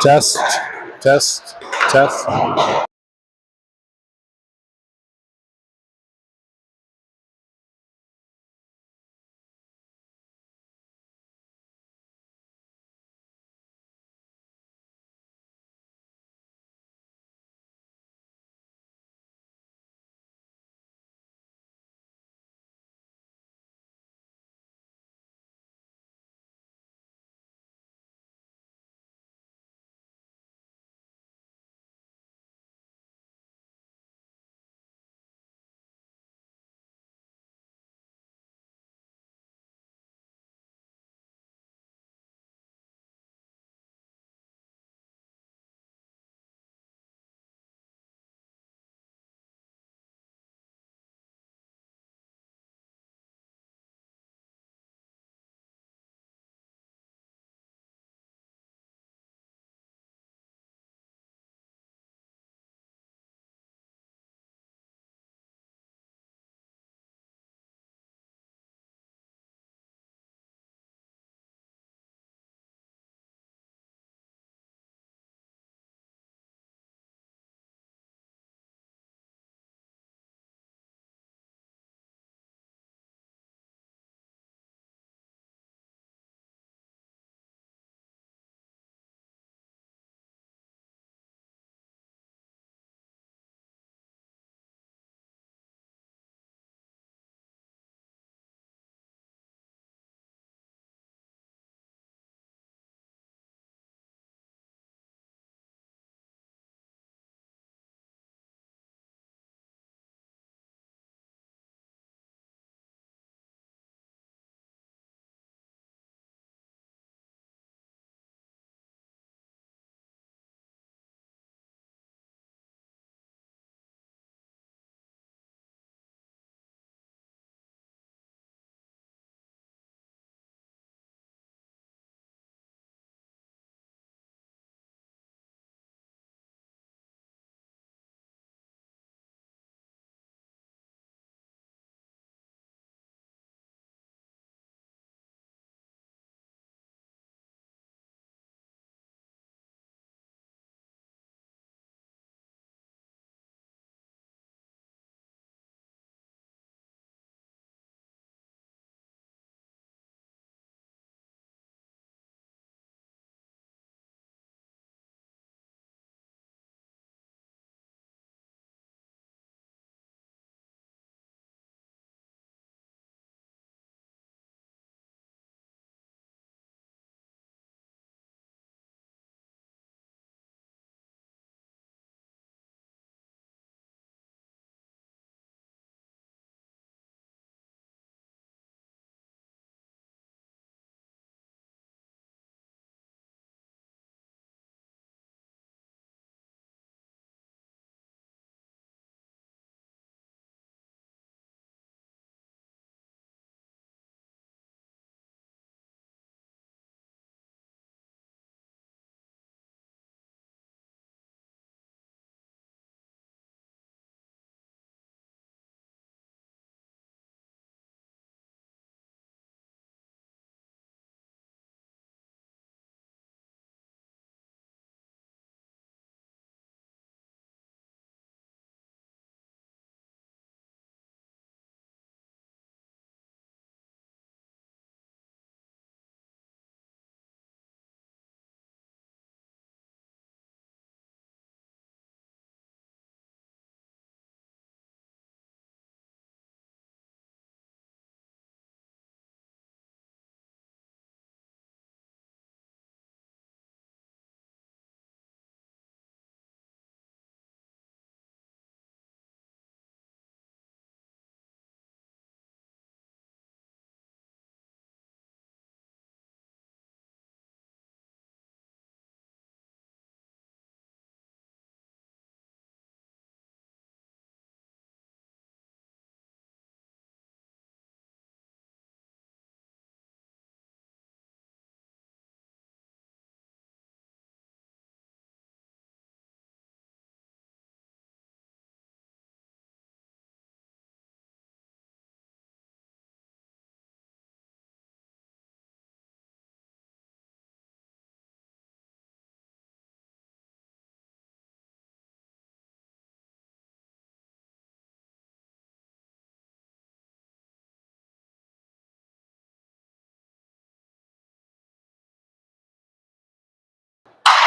Test, test, test.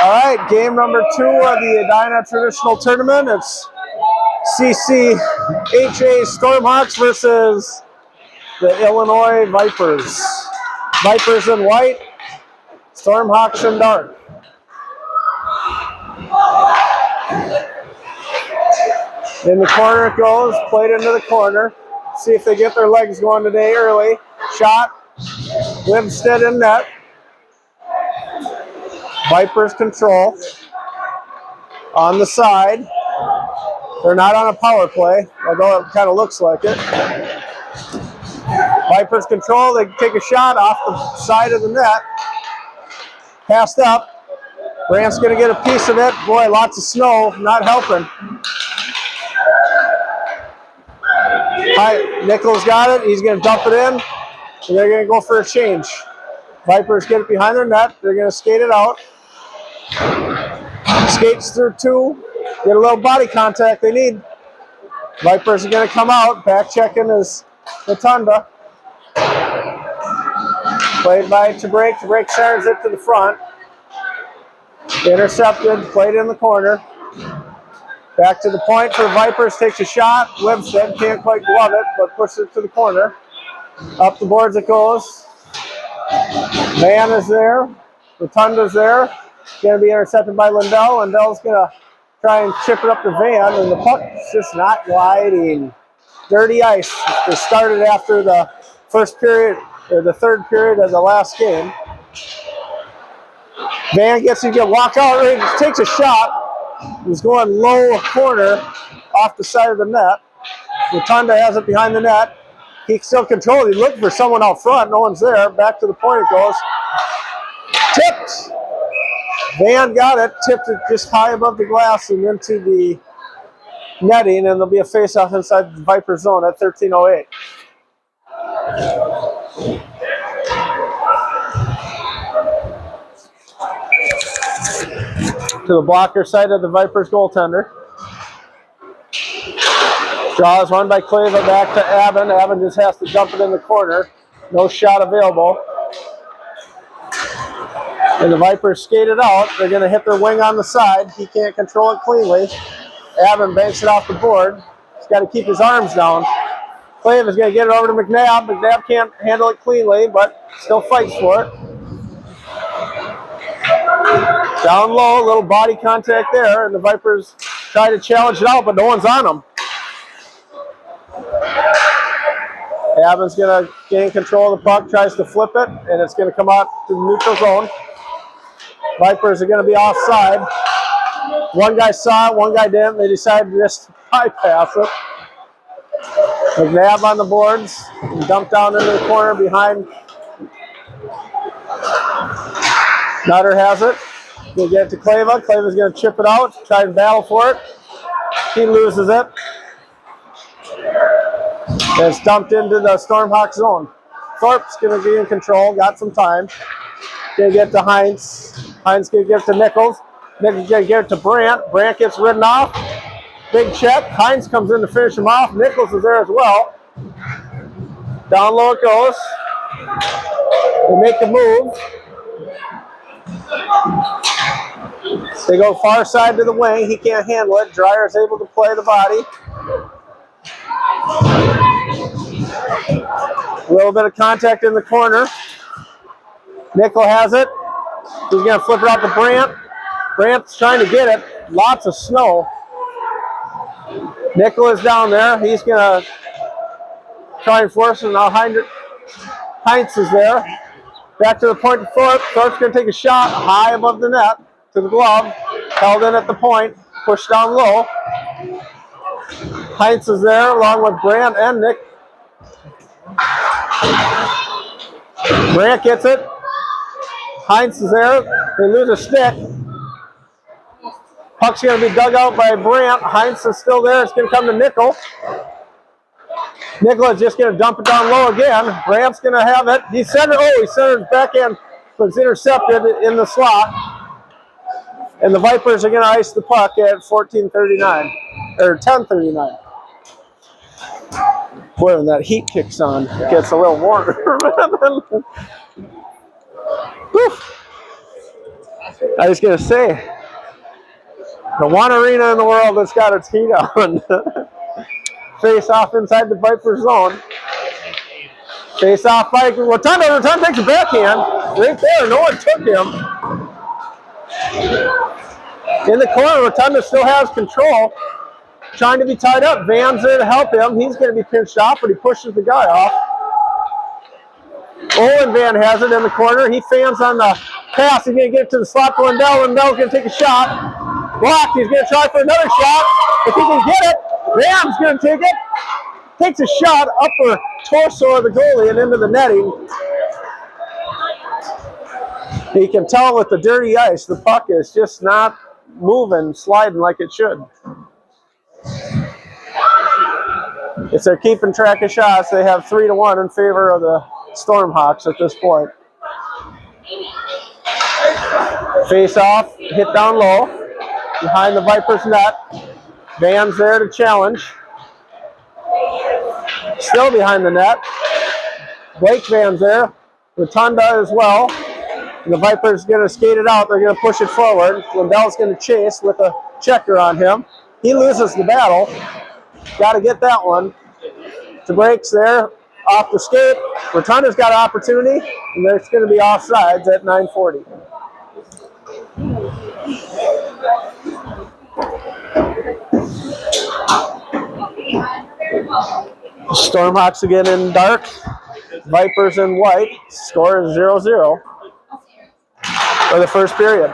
All right, game number 2 of the Edina Traditional Tournament. It's CCHA Stormhawks versus the Illinois Vipers. Vipers in white, Stormhawks in dark. In the corner it goes, played into the corner. See if they get their legs going today early. Shot, Wimstead in net. Vipers control. On the side. They're not on a power play, although it kind of looks like it. Vipers control, they take a shot off the side of the net. Passed up. Brant's going to get a piece of it. Boy, lots of snow, not helping. Nichols got it, he's going to dump it in. And they're going to go for a change. Vipers get it behind their net, they're going to skate it out. Skates through 2. Get a little body contact they need. Vipers are going to come out. Back checking is Rotunda. Played by Tabrake. Tabrake sends it to the front. Intercepted. Played in the corner. Back to the point for the Vipers. Takes a shot. Webstead can't quite glove it, but pushes it to the corner. Up the boards it goes. Van is there. Rotunda's there. Going to be intercepted by Lindell. Lindell's going to try and chip it up to Van, and the puck's just not gliding. Dirty ice. It started after the first period, or the third period of the last game. Van gets to get walked out, takes a shot. He's going low corner off the side of the net. Rotunda has it behind the net. He still controls it. He's looking for someone out front. No one's there. Back to the point it goes. Tipped. Van got it, tipped it just high above the glass and into the netting, and there'll be a face-off inside the Viper zone at 13:08. To the blocker side of the Vipers goaltender. Draws one by Clava back to Avon. Avon just has to dump it in the corner. No shot available. And the Vipers skate it out. They're going to hit their wing on the side. He can't control it cleanly. Avon banks it off the board. He's got to keep his arms down. Clave is going to get it over to McNabb. McNabb can't handle it cleanly, but still fights for it. Down low, a little body contact there, and the Vipers try to challenge it out, but no one's on them. Avon's going to gain control of the puck, tries to flip it, and it's going to come out to the neutral zone. Vipers are going to be offside. One guy saw it, one guy didn't. They decided to just bypass it. McNabb on the boards, dumped down into the corner behind. Nutter has it. He'll get it to Clava. Clava's going to chip it out, try and battle for it. He loses it. It's dumped into the Stormhawk zone. Thorpe's going to be in control, got some time. Going to get to Heinz. Heinz going to give it to Nichols. Nichols going to give it to Brandt. Brandt gets ridden off. Big check. Heinz comes in to finish him off. Nichols is there as well. Down low it goes. They make the move. They go far side to the wing. He can't handle it. Dreyer's able to play the body. A little bit of contact in the corner. Nickel has it. He's going to flip it out to Brandt. Brandt's trying to get it. Lots of snow. Nickel is down there. He's going to try and force it. Now Heinz is there. Back to the point to Thorpe. Thorpe's going to take a shot high above the net to the glove. Held in at the point. Pushed down low. Heinz is there along with Brandt and Nick. Brandt gets it. Heinz is there. They lose a stick. Puck's going to be dug out by Brandt. Heinz is still there. It's going to come to Nickel. Nickel is just going to dump it down low again. Brandt's going to have it. He centered. Oh, he centered his backhand, but it's intercepted in the slot. And the Vipers are going to ice the puck at 14:39 or 10:39. Boy, when that heat kicks on, it gets a little warmer. I was gonna say, the one arena in the world that's got its heat on. Face off inside the Viper zone. Face off by Rotunda. Rotunda takes a backhand. Right there, no one took him. In the corner, Rotunda still has control. Trying to be tied up. Van's there to help him. He's going to be pinched off, but he pushes the guy off. Owen Van has it in the corner. He fans on the pass. He's going to get it to the slot to Lindell. Lindell's going to take a shot. Blocked. He's going to try for another shot. If he can get it, Van's going to take it. Takes a shot upper torso of the goalie and into the netting. You can tell with the dirty ice, the puck is just not moving, sliding like it should. If they're keeping track of shots, they have 3-1 in favor of the Stormhawks at this point. Face off, hit down low, behind the Vipers' net. Van's there to challenge. Still behind the net. Blake Van's there. Rotunda as well. And the Vipers going to skate it out. They're going to push it forward. Lindell's going to chase with a checker on him. He loses the battle. Got to get that one. To breaks there. Off the skate. Rotunda's got an opportunity. And there's going to be offsides at 9:40. Stormhawks again in dark, Vipers in white. Score is 0-0 for the first period.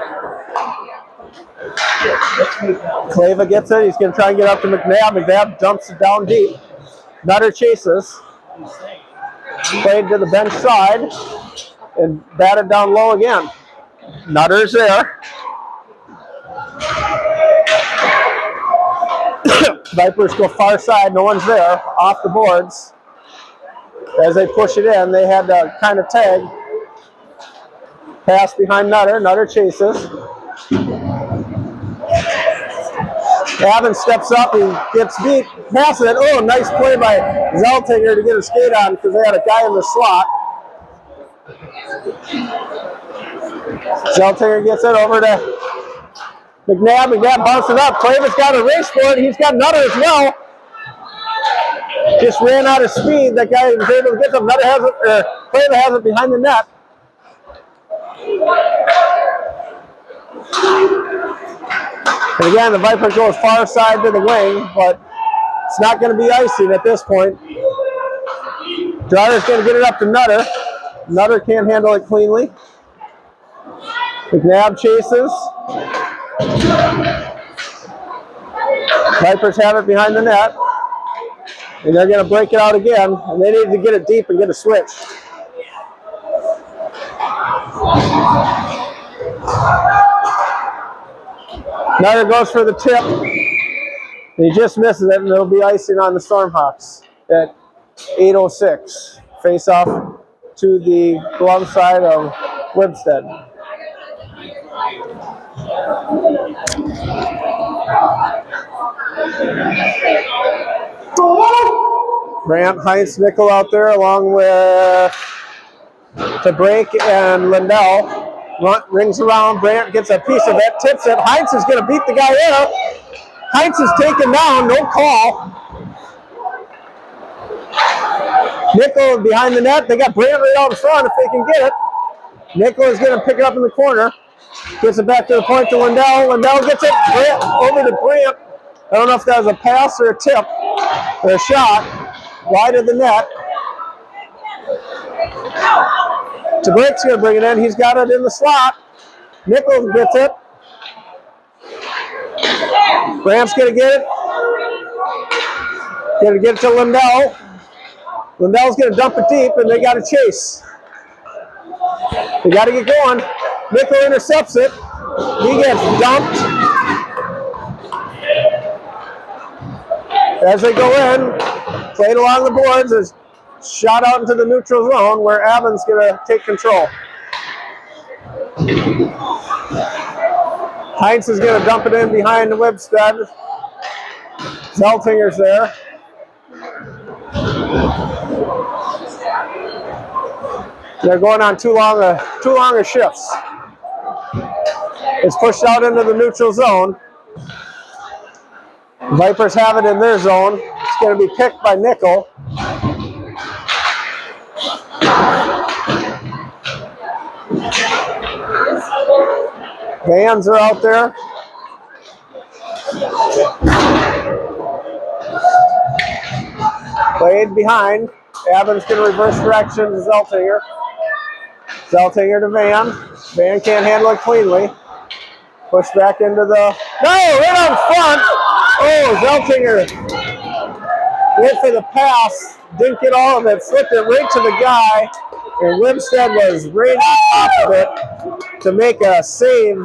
Clava gets it. He's going to try and get up to McNabb. McNabb dumps it down deep. Nutter chases. Played to the bench side and batted down low again. Nutter's there. Vipers go far side, no one's there, off the boards. As they push it in, they had to kind of tag. Pass behind Nutter, Nutter chases. Avon steps up, he gets beat, passes it. Oh, nice play by Zeltinger to get a skate on because they had a guy in the slot. Zeltinger gets it over to McNabb. McNabb bouncing up. Clava's got a race for it. He's got Nutter as well. Just ran out of speed. That guy was able to get them. Nutter has it, Clava has it behind the net. And again, the Viper goes far side to the wing, but it's not going to be icing at this point. Driver's going to get it up to Nutter. Nutter can't handle it cleanly. McNabb chases. Vipers have it behind the net. And they're going to break it out again. And they need to get it deep and get a switch. Nutter goes for the tip. And he just misses it, and it'll be icing on the Stormhawks at 8:06. Face off to the glove side of Webstead. Brandt, Heinz, Nickel out there along with DeBrake and Lindell. Rings around, Brandt gets a piece of it, tips it. Heinz is going to beat the guy there. Heinz is taken down, no call. Nickel behind the net. They got Brandt right out in front if they can get it. Nickel is going to pick it up in the corner. Gets it back to the point to Lindell. Lindell gets it over to Brandt. I don't know if that was a pass or a tip or a shot. Wide of the net. DeBrake's going to bring it in. He's got it in the slot. Nichols gets it. Brandt's going to get it. Going to get it to Lindell. Lindell's going to dump it deep, and they got to chase. They got to get going. Nickel intercepts it. He gets dumped. As they go in, played along the boards, is shot out into the neutral zone where Avon's going to take control. Heinz is going to dump it in behind the Webstead. Zeltinger's there. They're going on too long a shifts. It's pushed out into the neutral zone. Vipers have it in their zone. It's going to be picked by Nickel. Vans are out there. Played behind. Evans going to reverse direction to Zeltinger. Zeltinger to Van. Van can't handle it cleanly. Push back into the... No! Right on front! Oh, Zeltinger went for the pass. Didn't get all of it. Flipped it right to the guy. And Wimstead was right on top of it to make a save.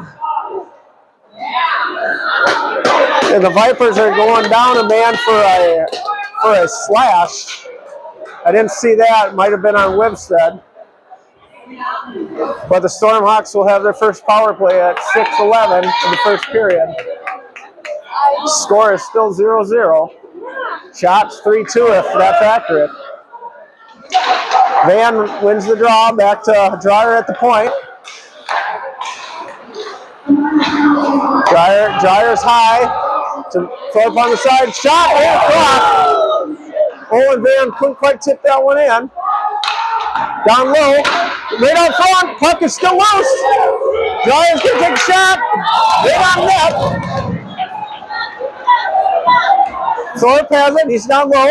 And the Vipers are going down a man for a slash. I didn't see that. It might have been on Wimstead. But the Stormhawks will have their first power play at 6:11 in the first period. Score is still 0-0. Shots 3-2 if that's accurate. Van wins the draw. Back to Dreyer at the point. Dryer's high to Thorpe on the side. Shot and across. Owen Van couldn't quite tip that one in. Down low, right out front. Puck is still loose. Dryer's gonna take a shot. Right on net. Thorpe has it. He's down low.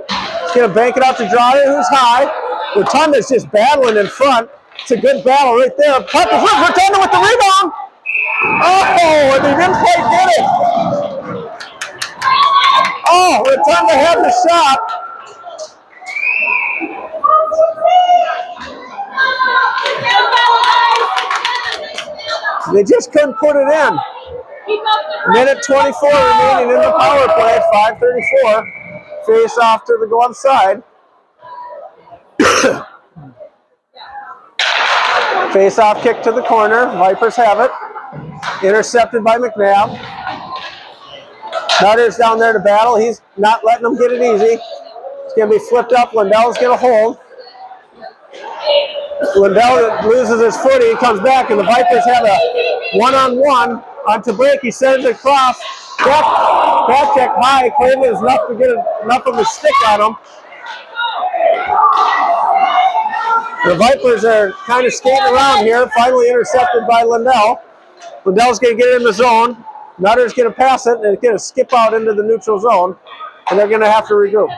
He's gonna bank it out to Dreyer, who's high. Rotunda's just battling in front. It's a good battle right there. Puck is loose. Rotunda with the rebound. Oh, and he didn't quite get it. Oh, Rotunda had the shot. They just couldn't put it in. Minute 24 remaining in the power play. 5:34. Face off to the glove side. Face off kick to the corner. Vipers have it. Intercepted by McNabb. Nutter's down there to battle. He's not letting them get it easy. It's going to be flipped up. Lindell's going to hold. Lindell loses his footing. He comes back, and the Vipers have a one-on-one onto break. He sends it across. Back check high. Cleveland is enough to get enough of a stick on him. The Vipers are kind of skating around here. Finally intercepted by Lindell. Lindell's going to get it in the zone. Nutter's going to pass it, and it's going to skip out into the neutral zone, and they're going to have to regroup.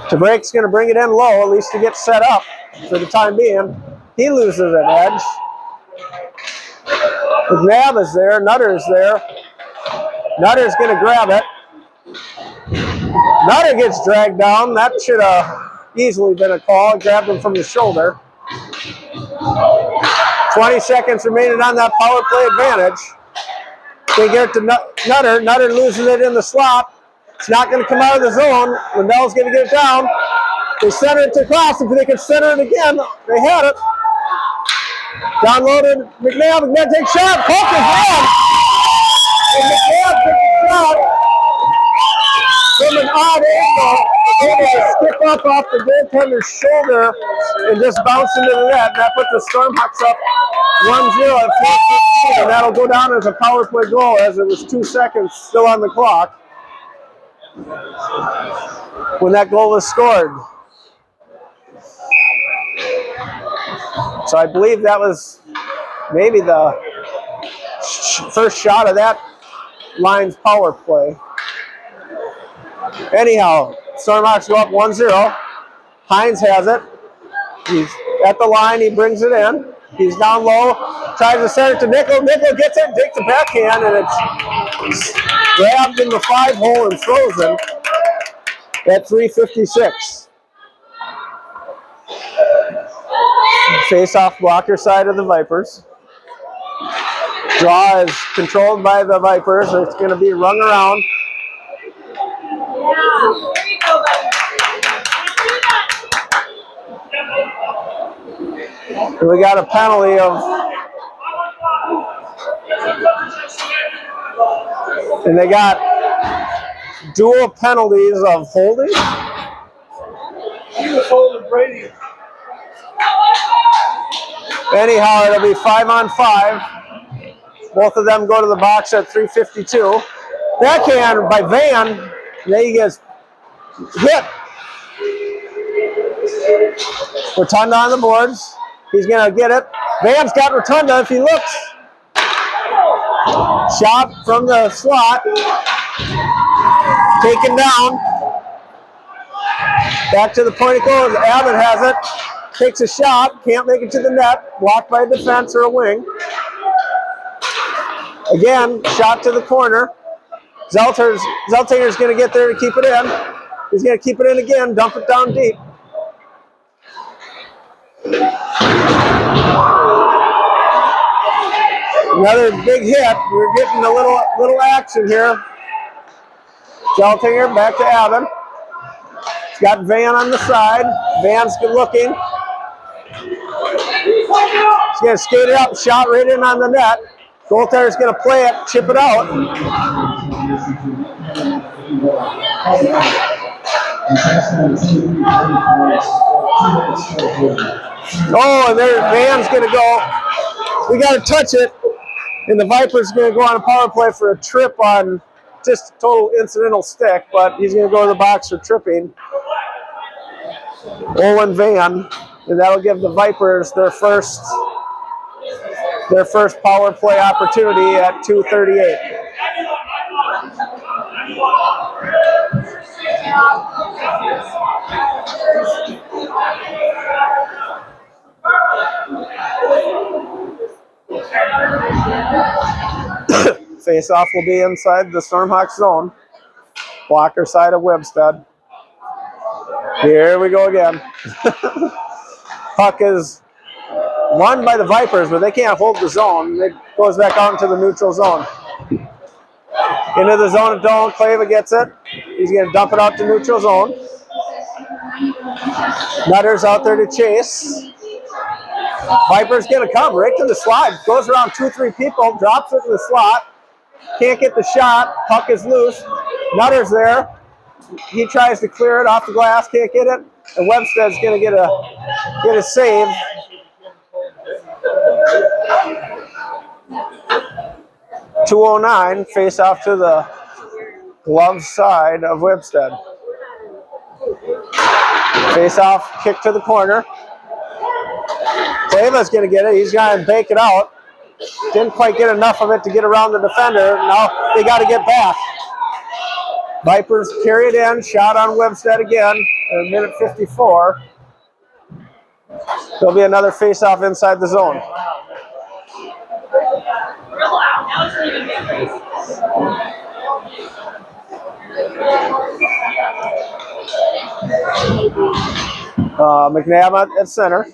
DeBrake's going to bring it in low, at least to get set up for the time being. He loses an edge. McNabb is there. Nutter is there. Nutter's going to grab it. Nutter gets dragged down. That should have easily been a call. Grabbed him from the shoulder. 20 seconds remaining on that power play advantage. They get it to Nutter. Nutter loses it in the slot. It's not going to come out of the zone. Lindell's going to get it down. They center it to cross. If they can center it again, they had it. Downloaded McNabb. McNabb takes a shot. Puck is on. And McNabb takes a shot from an odd angle. Able to skip up off the goaltender's shoulder and just bounce into the net. That puts the Stormhawks up 1-0 at 4:15. And that'll go down as a power play goal as it was 2 seconds still on the clock when that goal was scored. So I believe that was maybe the first shot of that line's power play. Anyhow, Stormhawks go up 1-0. Hines has it. He's at the line. He brings it in. He's down low. Tries to send it to Nickel. Nickel gets it, takes the backhand, and it's grabbed in the 5-hole and frozen at 3:56. Face-off blocker side of the Vipers. Draw is controlled by the Vipers. It's going to be rung around. We got a penalty of, and they got dual penalties of holding. He was holding Brady. Anyhow, it'll be 5-on-5. Both of them go to the box at 3:52. Backhand by Van. There he gets hit. Rotunda on the boards. He's going to get it. Van's got Rotunda if he looks. Shot from the slot. Taken down. Back to the point it goes. Abbott has it. Takes a shot. Can't make it to the net. Blocked by a defense or a wing. Again, shot to the corner. Zeltinger's going to get there to keep it in. He's going to keep it in again. Dump it down deep. Another big hit. We're getting a little action here. Zeltinger back to Abbott. He's got Van on the side. Van's good looking. He's going to skate it up. Shot right in on the net. Goaltender's going to play it, chip it out. Oh, and there Van's going to go. We got to touch it. And the Vipers going to go on a power play for a trip on just a total incidental stick, but he's going to go to the box for tripping. Owen Van, and that'll give the Vipers their first power play opportunity at 2:38. Face-off will be inside the Stormhawks zone. Blocker side of Webstead. Here we go again. Puck is won by the Vipers, but they can't hold the zone. It goes back out into the neutral zone. Into the zone of Doan. Clava gets it. He's going to dump it out to neutral zone. Nutter's out there to chase. Viper's going to come right to the slot. Goes around 2-3 people. Drops it in the slot. Can't get the shot. Puck is loose. Nutter's there. He tries to clear it off the glass. Can't get it. And Webstead's going to get a save. .209, face off to the glove side of Webstead. Face off, kick to the corner. Clava's going to get it. He's going to bake it out. Didn't quite get enough of it to get around the defender. Now they got to get back. Vipers carry it in. Shot on Webstead again in a minute 54. There'll be another face-off inside the zone. McNabb at center.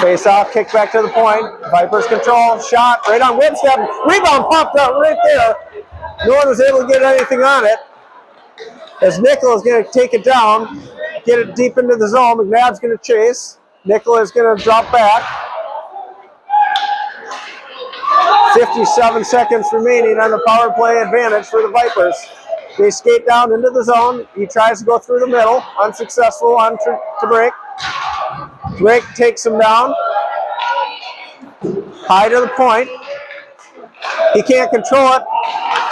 Face off, kick back to the point. Vipers control, shot right on Webstead. Rebound popped out right there. No one was able to get anything on it. As Nicola is going to take it down, get it deep into the zone. McNabb's going to chase. Nicola is going to drop back. 57 seconds remaining on the power play advantage for the Vipers. They skate down into the zone. He tries to go through the middle. Unsuccessful on to break. Drake takes him down. High to the point. He can't control it.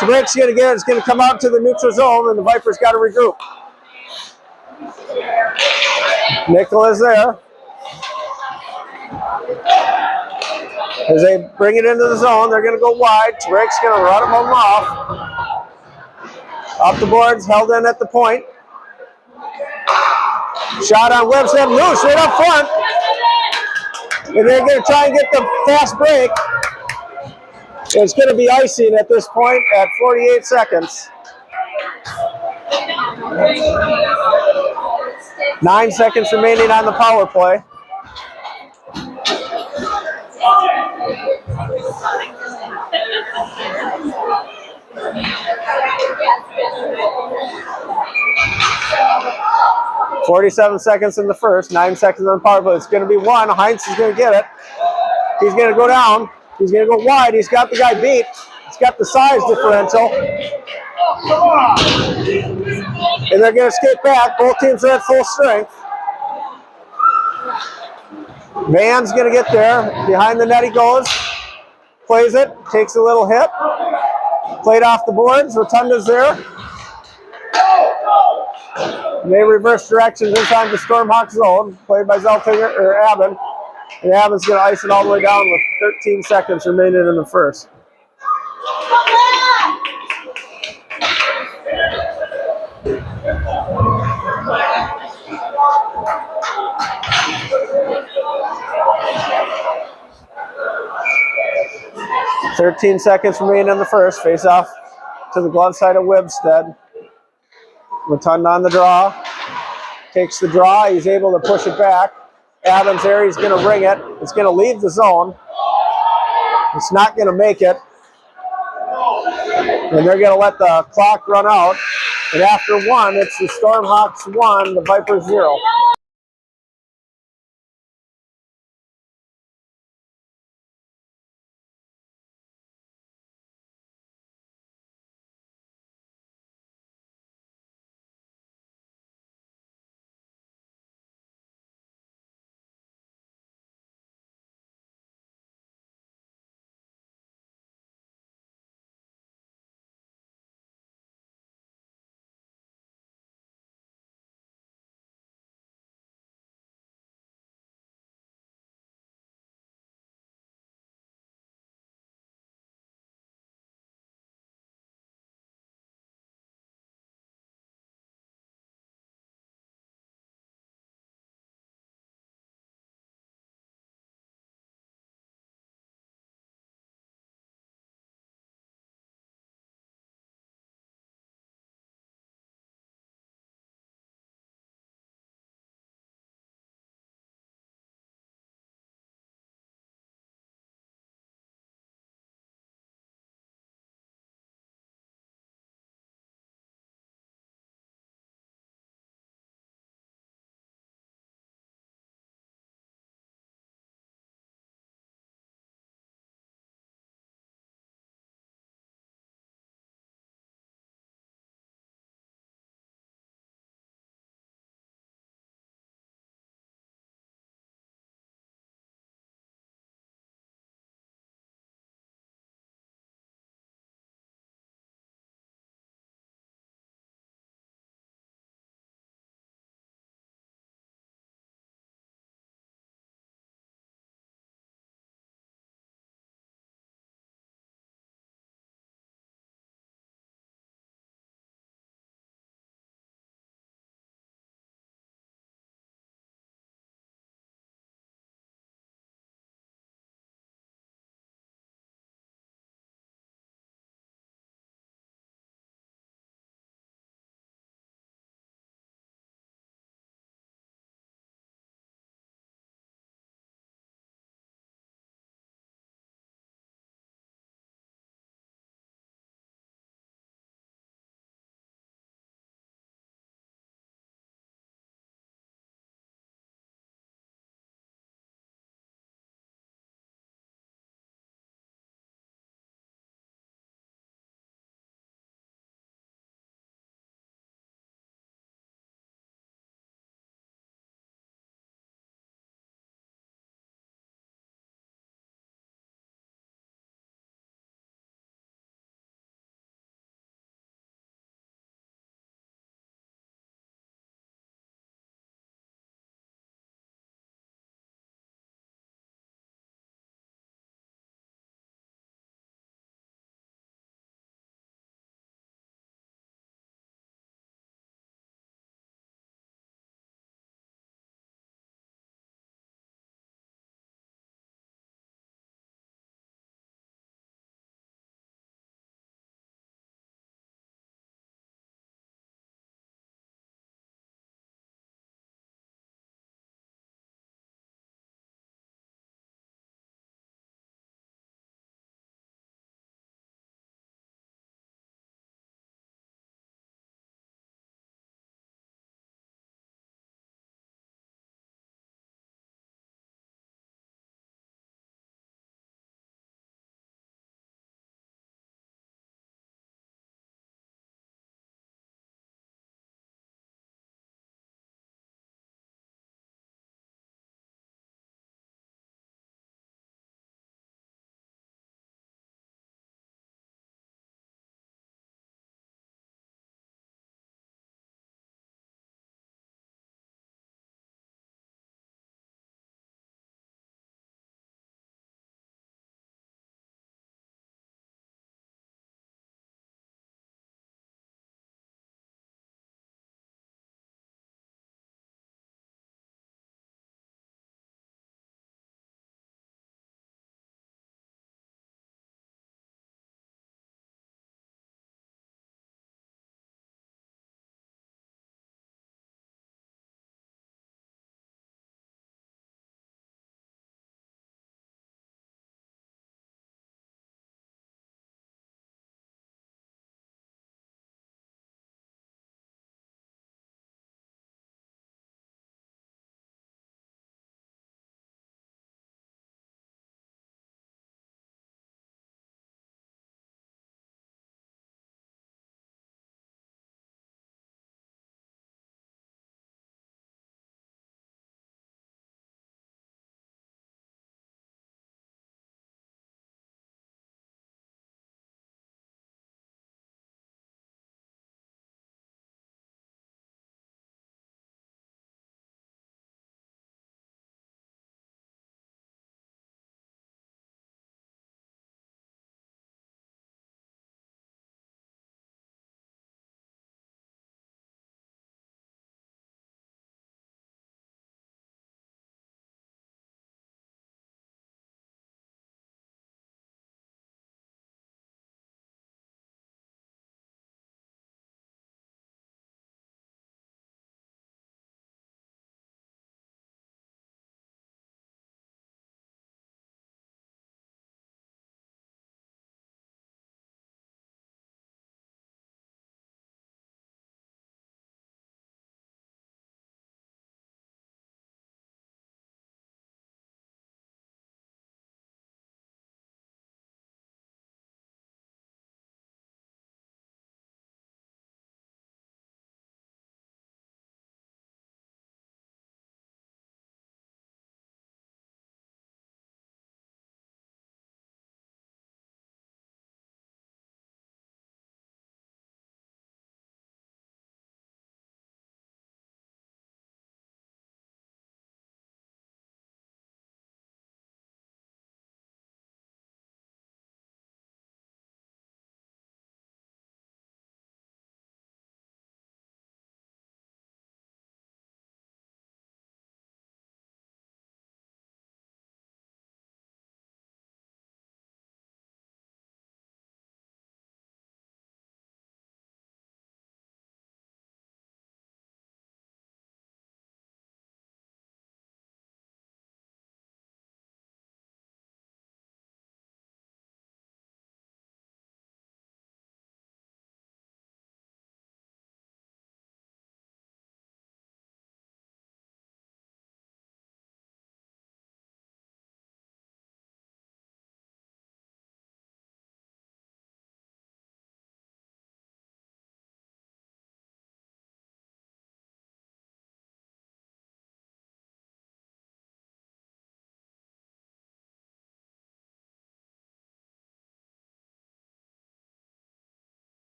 Drake's going to get it. It's going to come out to the neutral zone, and the Vipers got to regroup. Nicola's there. As they bring it into the zone, they're going to go wide. Drake's going to run them off. Off the boards, held in at the point. Shot on Webstead, loose right up front. And they're going to try and get the fast break. It's going to be icing at this point at 48 seconds. 9 seconds remaining on the power play. .47 seconds in the first, 9 seconds on the power play. It's going to be one. Heinz is going to get it. He's going to go down. He's going to go wide. He's got the guy beat. He's got the size differential. And they're going to skate back. Both teams are at full strength. Van's going to get there. Behind the net he goes. Plays it. Takes a little hit. Played off the boards. Rotunda's there. They reverse directions inside the Stormhawk zone. Played by Zeltinger or Abbott. And Abbott's going to ice it all the way down with 13 seconds remaining in the first. .13 seconds remaining in the first. Face off to the glove side of Webstead. Rotunda on the draw. Takes the draw. He's able to push it back. Adams there. He's going to ring it. It's going to leave the zone. It's not going to make it. And they're going to let the clock run out. And after one, it's the Stormhawks 1, the Vipers 0.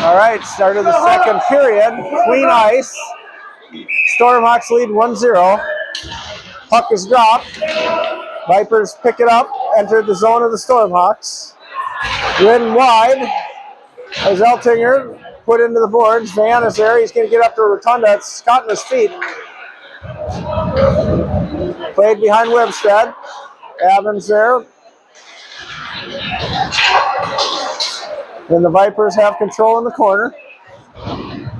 All right, start of the second period. Clean ice. Stormhawks lead 1-0. Puck is dropped. Vipers pick it up, enter the zone of the Stormhawks. Ridden wide. As Eltinger put into the boards. Van is there. He's going to get up to Rotunda. It's caught in his feet. Played behind Webstead. Evans there. Then the Vipers have control in the corner.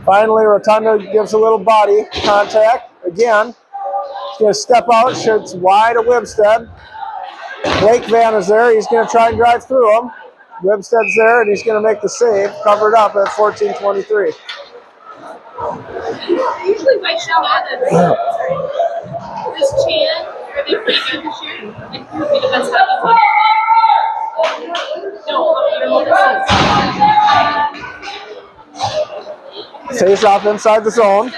Finally, Rotunda gives a little body contact. Again, he's going to step out, shoots wide at Webstead. Blake Van is there. He's going to try and drive through him. Webstead's there, and he's going to make the save. Covered up at 14-23. Usually by Shalana, this Chan, are they pretty good this year? Like, who would be the best hockey team? No, I don't know this is. Face off inside the zone.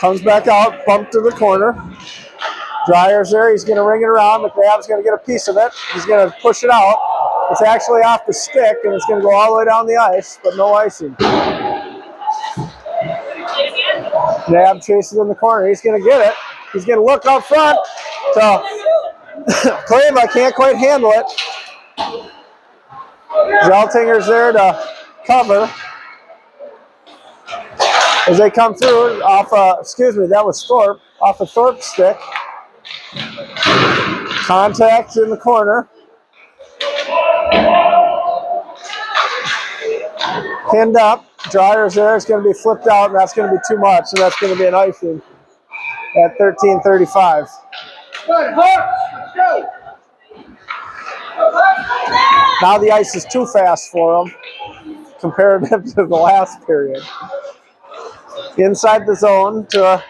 Comes back out, bumped to the corner. Dryer's there. He's going to ring it around. McNabb's going to get a piece of it. He's going to push it out. It's actually off the stick, and it's going to go all the way down the ice, but no icing. Nab chases in the corner. He's going to get it. He's going to look up front to claim I can't quite handle it. Zeltinger's there to cover. As they come through off, that was Thorpe, off of Thorpe's stick. Contact in the corner. Pinned up. Dryer's there. It's going to be flipped out, and that's going to be too much, so that's going to be an icing at 13:35. Now the ice is too fast for them comparative to the last period. Inside the zone to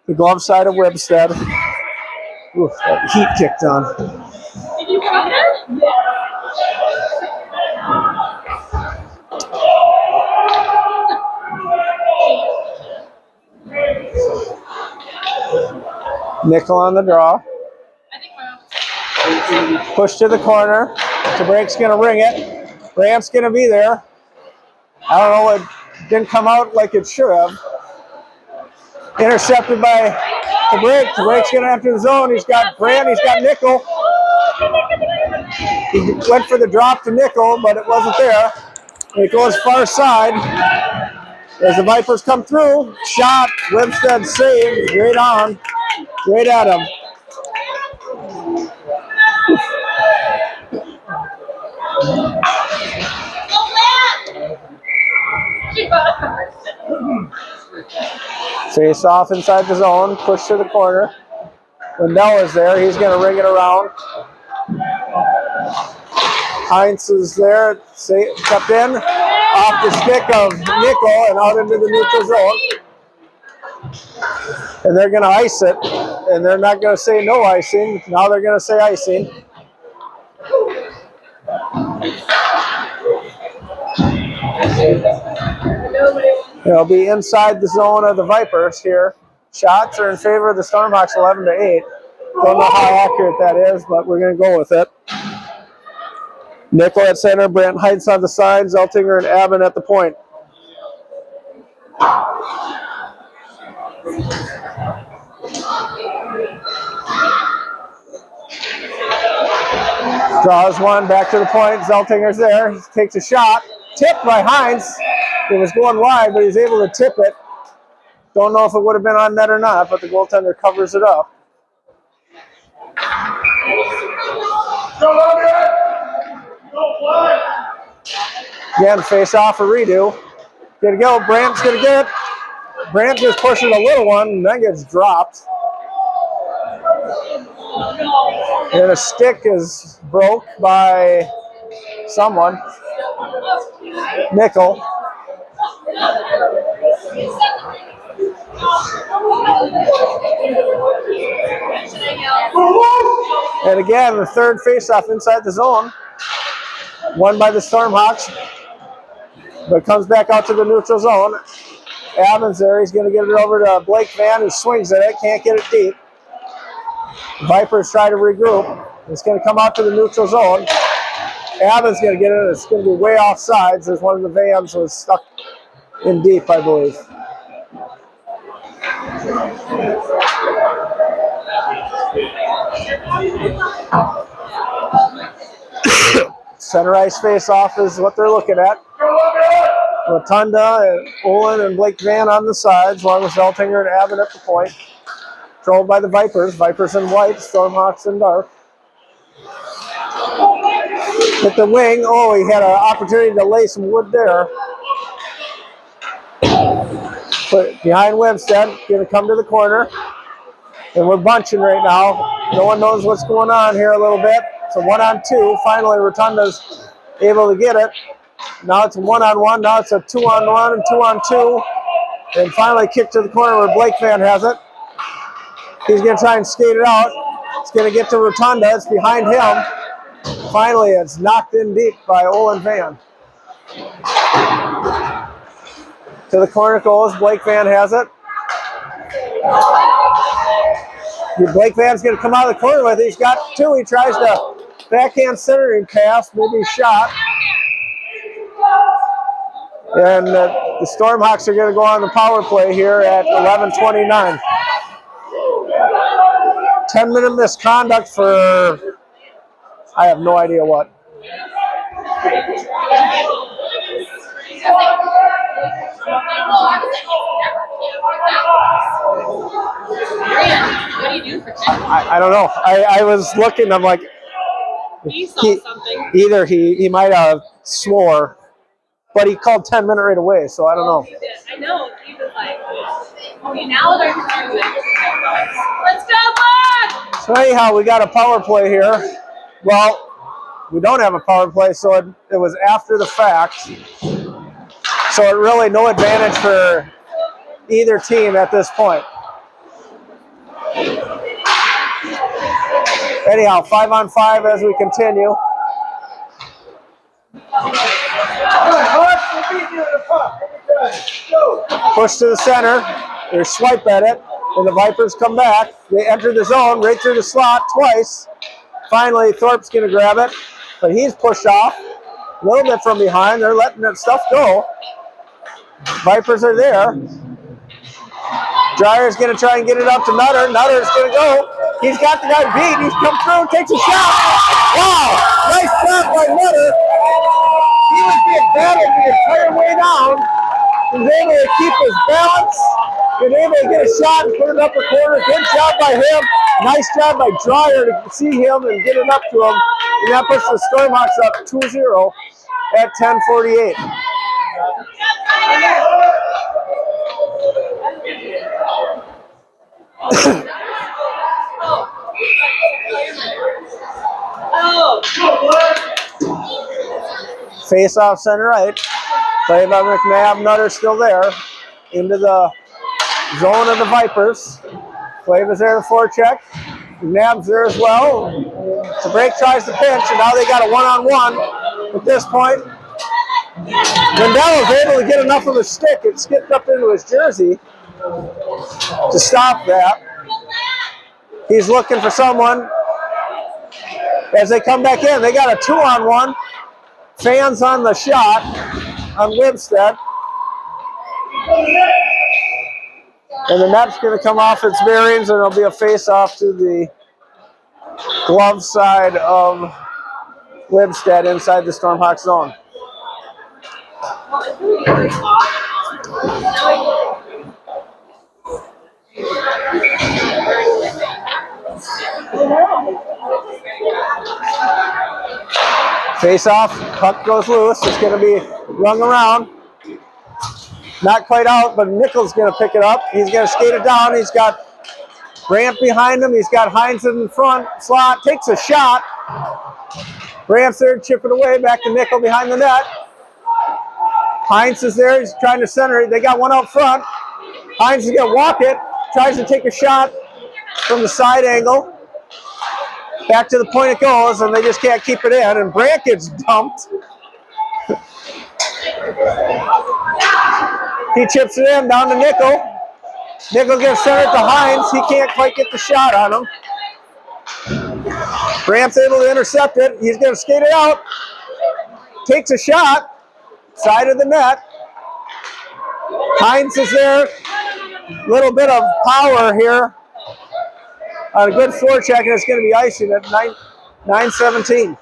the glove side of Webstead. Oof, that heat kicked on. Did you come there? Nickel on the draw. Push to the corner. DeBrake's going to ring it. Brandt's going to be there. I don't know, it didn't come out like it should have. Intercepted by DeBrake. DeBrake's going to enter the zone. He's got Brandt. He's got Nickel. He went for the drop to Nickel, but it wasn't there. It goes far side. As the Vipers come through, shot, Webstead saved, right on, right at him. Face off inside the zone, push to the corner. Lindell is there, he's going to ring it around. Heinz is there, kept in, off the stick of Nickel and out into the neutral zone. And they're going to ice it, and they're not going to say no icing. Now they're going to say icing. It'll be inside the zone of the Vipers here. Shots are in favor of the Stormhawks 11-8. Don't know how accurate that is, but we're going to go with it. Nickel at center, Brant Heights on the side, Zeltinger and Abbott at the point. Draws one, back to the point. Zeltinger's there. He takes a shot. Tipped by Heinz. It was going wide, but he's able to tip it. Don't know if it would have been on net or not, but the goaltender covers it up. Again, face off a redo. Gonna go. Brandt's gonna get it. Brandt just pushing a little one, and that gets dropped. And a stick is broke by someone. Nickel. And again, the third face-off inside the zone. Won by the Stormhawks, but comes back out to the neutral zone. Evans there, he's going to get it over to Blake Van, who swings at it, can't get it deep. Vipers try to regroup. It's going to come out to the neutral zone. Abbott's going to get it. It's going to be way off sides as one of the vans was stuck in deep, I believe. Center ice face-off is what they're looking at. Rotunda, and Olin, and Blake Van on the sides, along with Zeltinger and Abbott at the point. Controlled by the Vipers. Vipers in white, Stormhawks in dark. Hit the wing. Oh, he had an opportunity to lay some wood there. Put it behind Webstead. Going to come to the corner. And we're bunching right now. No one knows what's going on here a little bit. It's a 1-on-2. Finally, Rotunda's able to get it. Now it's a 1-on-1. Now it's a 2-on-1 and 2-on-2. And finally kicked to the corner where Blake Van has it. He's going to try and skate it out. It's going to get to Rotunda. It's behind him. Finally, it's knocked in deep by Olin Van. To the corner it goes. Blake Van has it. Blake Van's going to come out of the corner with it. He's got two. He tries to backhand centering pass, maybe shot. And the Stormhawks are going to go on the power play here at 11:29. 10-minute misconduct for, I have no idea what. What do you do for 10? I don't know. I was looking. I'm like, He saw something. either he might have swore, but he called 10-minute right away. So I don't know. He did. I know. He was like, okay, now they're doing it. Let's go, Black! So anyhow, we got a power play here. Well, we don't have a power play, so it was after the fact. So it really no advantage for either team at this point. Anyhow, 5-on-5 as we continue. Push to the center. They swipe at it, and the Vipers come back. They enter the zone right through the slot twice. Finally, Thorpe's going to grab it, but he's pushed off a little bit from behind. They're letting that stuff go. Vipers are there. Dreyer's going to try and get it up to Nutter. Nutter's going to go. He's got the guy beat. He's come through, takes a shot. Wow, nice shot by Nutter. He was being battled the entire way down. He was able to keep his balance. He was able to get a shot and put it up the corner. Good job by him. Nice job by Dreyer to see him and get it up to him. And that puts the Stormhawks up 2-0 at 10:48. Face off center right. Play by McNabb. Nutter still there. Into the zone of the Vipers. Flav there, the forecheck. McNabb's there as well. So break tries to pinch, and now they got a 1-on-1 at this point. Lindell was able to get enough of a stick. It skipped up into his jersey to stop that. He's looking for someone. As they come back in, they got a 2-on-1. Fans on the shot on Webstead. And the net's going to come off its bearings, and it'll be a face-off to the glove side of Webstead inside the Stormhawk zone. Face off, puck goes loose. It's going to be rung around. Not quite out, but Nichols going to pick it up. He's going to skate it down. He's got Brandt behind him. He's got Hines in the front slot. Takes a shot. Brandt's there, chipping away. Back to Nickel behind the net. Hines is there. He's trying to center it. They got one out front. Hines is going to walk it. Tries to take a shot from the side angle. Back to the point it goes, and they just can't keep it in. And Brandt gets dumped. He chips it in down to Nickel. Nickel gets centered to Hines. He can't quite get the shot on him. Brandt's able to intercept it. He's going to skate it out. takes a shot, side of the net. Hines is there. Little bit of power here. On a good forecheck, and it's going to be icing at 9-17.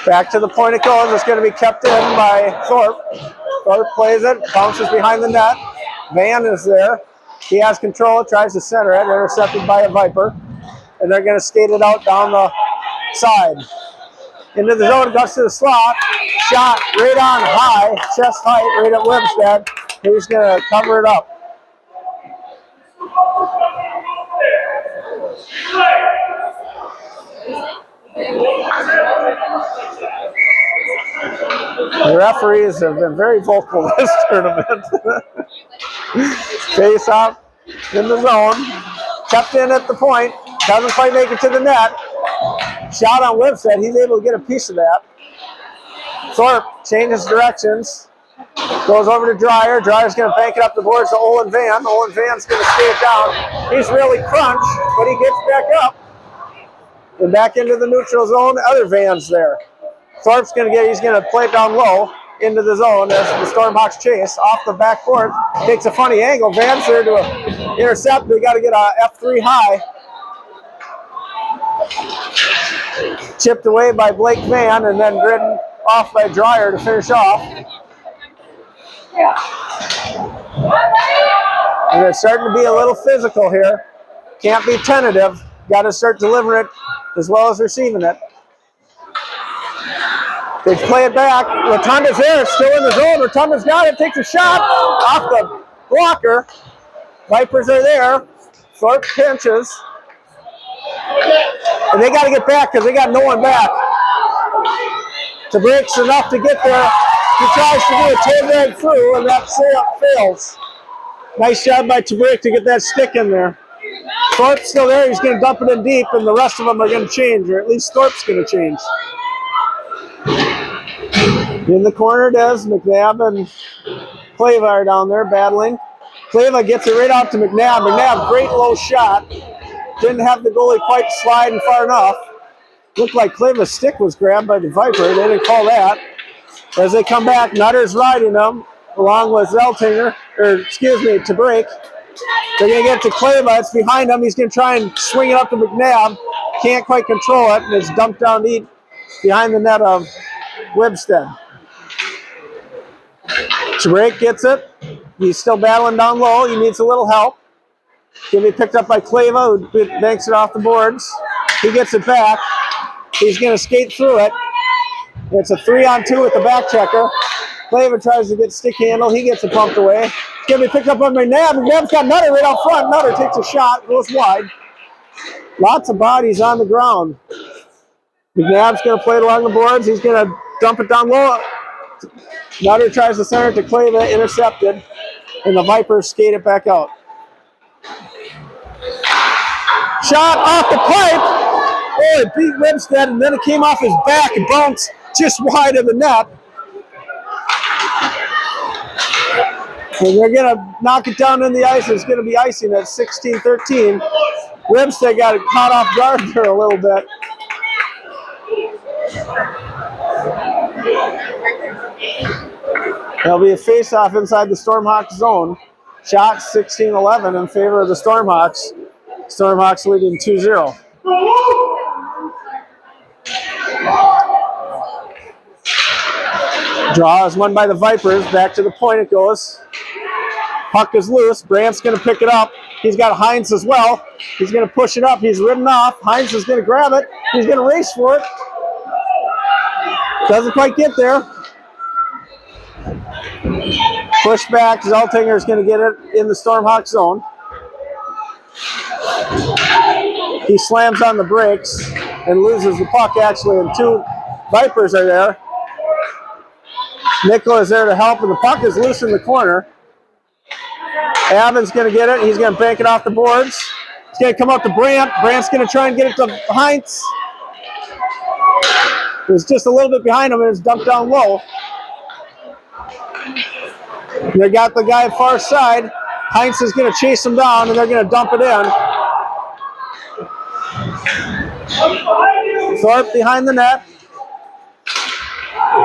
Back to the point it goes. It's going to be kept in by Thorpe. Thorpe plays it, bounces behind the net. Van is there. He has control, tries to center it, intercepted by a Viper. And they're going to skate it out down the side. Into the zone, goes to the slot. Shot right on high, chest height, right at Webstead. He's going to cover it up. The referees have been very vocal this tournament. Face off in the zone. Kept in at the point. Doesn't quite make it to the net. Shot on Webstead. He's able to get a piece of that. Thorpe changes directions. Goes over to Dreyer. Dryer's going to bank it up the boards to Olin Van. Olin Van's going to stay it down. He's really crunched, but he gets back up. And back into the neutral zone. Other Van's there. Thorpe's going to he's going to play it down low into the zone as the Stormhawks chase off the backboard. Takes a funny angle. Van's there to intercept. They got to get a F3 high. Chipped away by Blake Van and then ridden off by Dreyer to finish off. And it's starting to be a little physical here. Can't be tentative. Got to start delivering it as well as receiving it. They play it back. Rotunda's there, still in the zone. Rotunda's got it, takes a shot off the blocker. Vipers are there. Thorpe pinches. And they got to get back because they got no one back. TeBrick's enough to get there. He tries to do a toe drag through, and that fails. Nice job by TeBrick to get that stick in there. Thorpe's still there. He's going to dump it in deep, and the rest of them are going to change, or at least Thorpe's going to change. In the corner it is. McNabb and Clava are down there battling. Clava gets it right out to McNabb. McNabb, great low shot. Didn't have the goalie quite sliding far enough. Looked like Clava's stick was grabbed by the Viper. They didn't call that. As they come back, Nutter's riding them along with Zeltinger, TeBrick. They're going to get to Clava. It's behind him. He's going to try and swing it up to McNabb. Can't quite control it, and it's dumped down deep behind the net of Webstead. TeBrick gets it. He's still battling down low. He needs a little help. Going to be picked up by Clava, who banks it off the boards. He gets it back. He's going to skate through it. It's a 3-on-2 with the back checker. Clava tries to get stick handle. He gets it pumped away. It's going to be picked up by McNabb. McNabb's got Nutter right out front. Nutter takes a shot, goes wide. Lots of bodies on the ground. McNabb's going to play it along the boards. He's going to dump it down low. Nutter tries to center it to Clava, intercepted, and the Vipers skate it back out. Shot off the pipe. Oh, it beat Webstead, and then it came off his back and bounced just wide of the net. And they're going to knock it down in the ice. It's going to be icing at 16-13. Webstead got it caught off guard there a little bit. There'll be a face-off inside the Stormhawks zone. Shot 16-11 in favor of the Stormhawks. Stormhawks leading 2-0. Draw is won by the Vipers. Back to the point it goes. Puck is loose. Brandt's going to pick it up. He's got Hines as well. He's going to push it up. He's ridden off. Hines is going to grab it. He's going to race for it. Doesn't quite get there. Push back. Zeltinger is going to get it in the Stormhawk zone. He slams on the brakes and loses the puck, actually, and two Vipers are there. Nickel is there to help, and the puck is loose in the corner. Avin's going to get it. He's going to bank it off the boards. It's going to come up to Brandt. Brandt's going to try and get it to Heinz. It was just a little bit behind him and it's dumped down low. They got the guy far side. Heinz is going to chase him down and they're going to dump it in. Thorpe behind the net.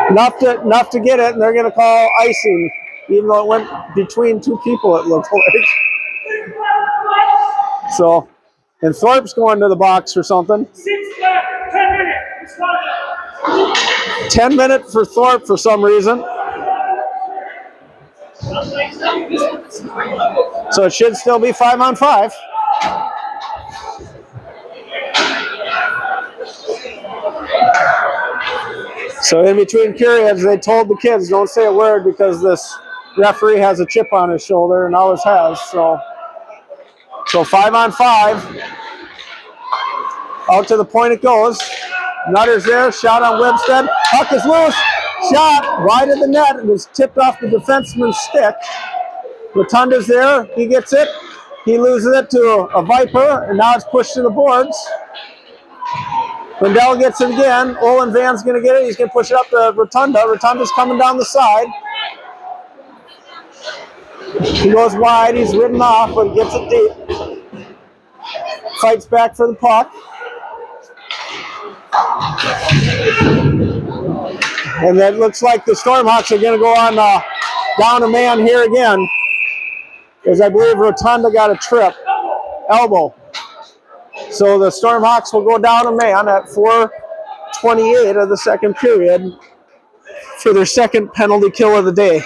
Enough to get it, and they're going to call icing, even though it went between two people, it looked like. So, and Thorpe's going to the box or something. 10 minutes for Thorpe for some reason. So it should still be 5-on-5. So in between periods, they told the kids, don't say a word because this referee has a chip on his shoulder and always has. So 5-on-5. Out to the point it goes. Nutter's there, shot on Webstead. Puck is loose. Shot wide of the net. It was tipped off the defenseman's stick. Rotunda's there. He gets it. He loses it to a Viper, and now it's pushed to the boards. Lindell gets it again. Olin Van's going to get it. He's going to push it up to Rotunda. Rotunda's coming down the side. He goes wide. He's ridden off, but he gets it deep. Fights back for the puck. And then it looks like the Stormhawks are going to go on down a man here again. Because I believe Rotunda got a trip. Elbow. So the Stormhawks will go down a man at 4:28 of the second period for their second penalty kill of the day.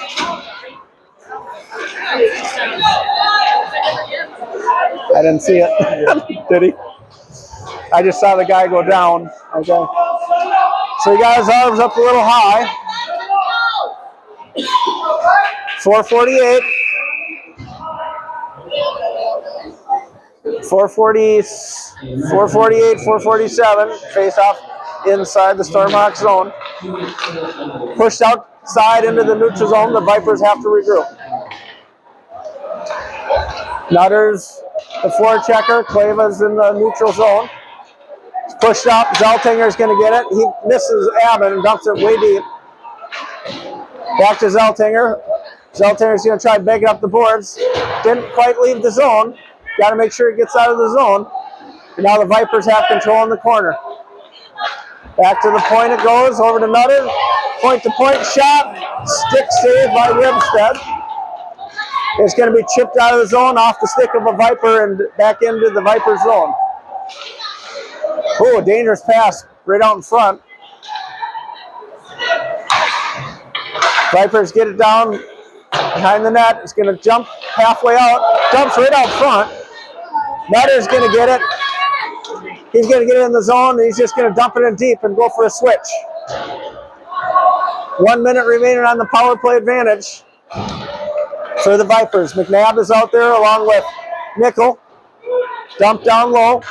I didn't see it. Did he? I just saw the guy go down. Okay. So he got his arms up a little high. 4:48. 4:48, 4:47. Face off inside the Stormhawk zone. Pushed outside into the neutral zone. The Vipers have to regroup. Nutter's the forechecker. Clava's in the neutral zone. It's pushed up. Zeltinger's going to get it. He misses Abbott and dumps it way deep. Back to Zeltinger. Zeltinger's going to try to beg it up the boards. Didn't quite leave the zone. Got to make sure it gets out of the zone. And now the Vipers have control in the corner. Back to the point it goes. Over to Nutter. Point-to-point shot. Stick save by Webstead. It's going to be chipped out of the zone off the stick of a Viper and back into the Viper zone. Oh, dangerous pass right out in front. Vipers get it down behind the net. It's going to jump halfway out. Dumps right out front. Nutter's going to get it. He's going to get it in the zone. And he's just going to dump it in deep and go for a switch. 1 minute remaining on the power play advantage for the Vipers. McNabb is out there along with Nickel. Dumped down low.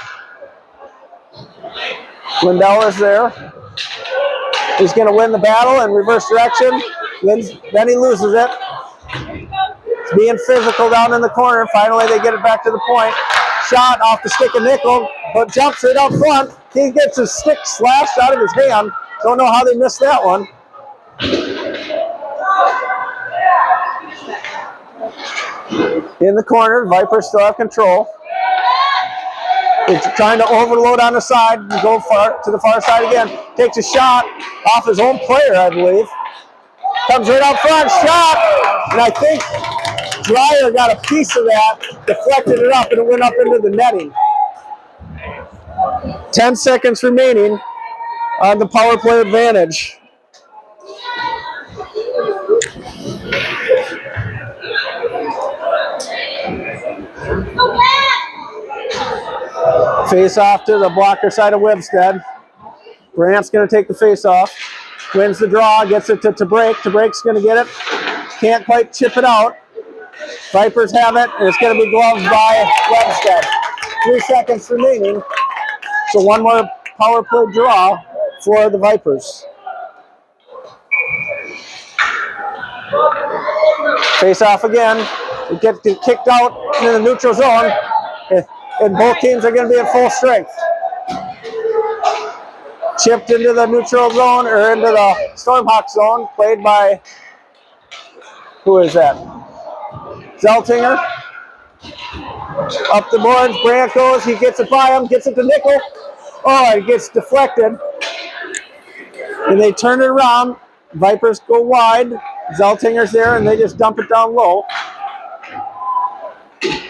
Lindell is there. He's going to win the battle in reverse direction. Then he loses it. It's being physical down in the corner. Finally, they get it back to the point. Shot off the stick of Nickel, but jumps right out front. He gets his stick slashed out of his hand. Don't know how they missed that one. In the corner, Vipers still have control. He's trying to overload on the side and go far to the far side again. Takes a shot off his own player, I believe. Comes right out front, shot! And I think Dreyer got a piece of that, deflected it up, and it went up into the netting. 10 seconds remaining on the power play advantage. Face off to the blocker side of Webstead. Brandt's going to take the face off. Wins the draw, gets it to Break. Break's going to get it. Can't quite chip it out. Vipers have it, and it's going to be gloved by Webstead. 3 seconds remaining. So one more power play draw for the Vipers. Face off again. It gets kicked out into the neutral zone. And both teams are going to be at full strength. Chipped into the neutral zone or into the Stormhawk zone. Played by, who is that? Zeltinger. Up the boards, Brandt goes, he gets it by him, gets it to Nickel. Oh, it gets deflected. And they turn it around. Vipers go wide. Zeltinger's there, and they just dump it down low.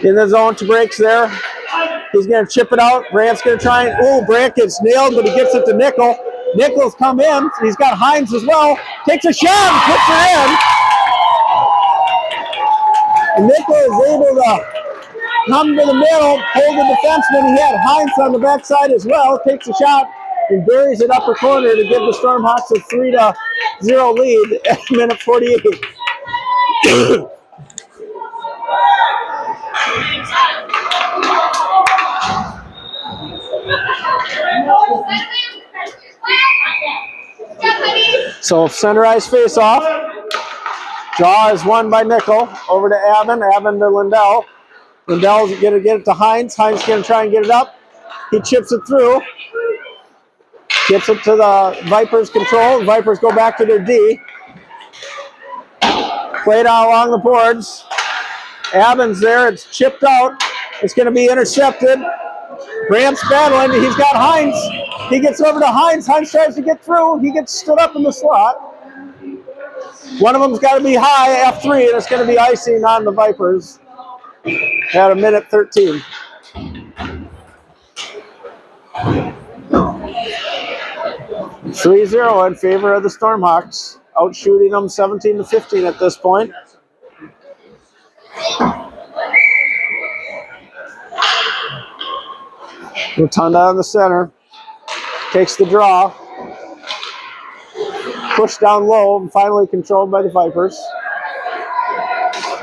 In the zone to Breaks there. He's going to chip it out. Brandt's going to try and, oh, Brandt gets nailed, but he gets it to Nickel. Nickel's come in. He's got Hines as well. Takes a shot and puts her in. And Nickel is able to come to the middle, hold the defenseman. He had Hines on the backside as well. Takes a shot and buries it upper corner to give the Stormhawks a 3-0 lead at minute 48. So center ice face off. Draw is won by Nickel. Over to Avon. Avon to Lindell. Lindell's going to get it to Hines. Hines going to try and get it up. He chips it through. Gets it to the Vipers control. The Vipers go back to their D. Played out along the boards. Avon's there. It's chipped out. It's going to be intercepted. Brandt's battling. He's got Hines. He gets over to Hines. Hines tries to get through. He gets stood up in the slot. One of them's got to be high, F3, and it's going to be icing on the Vipers at a minute 13. (3-0) in favor of the Stormhawks, outshooting them 17-15 at this point. Rotunda on the center, takes the draw, pushed down low, and finally controlled by the Vipers.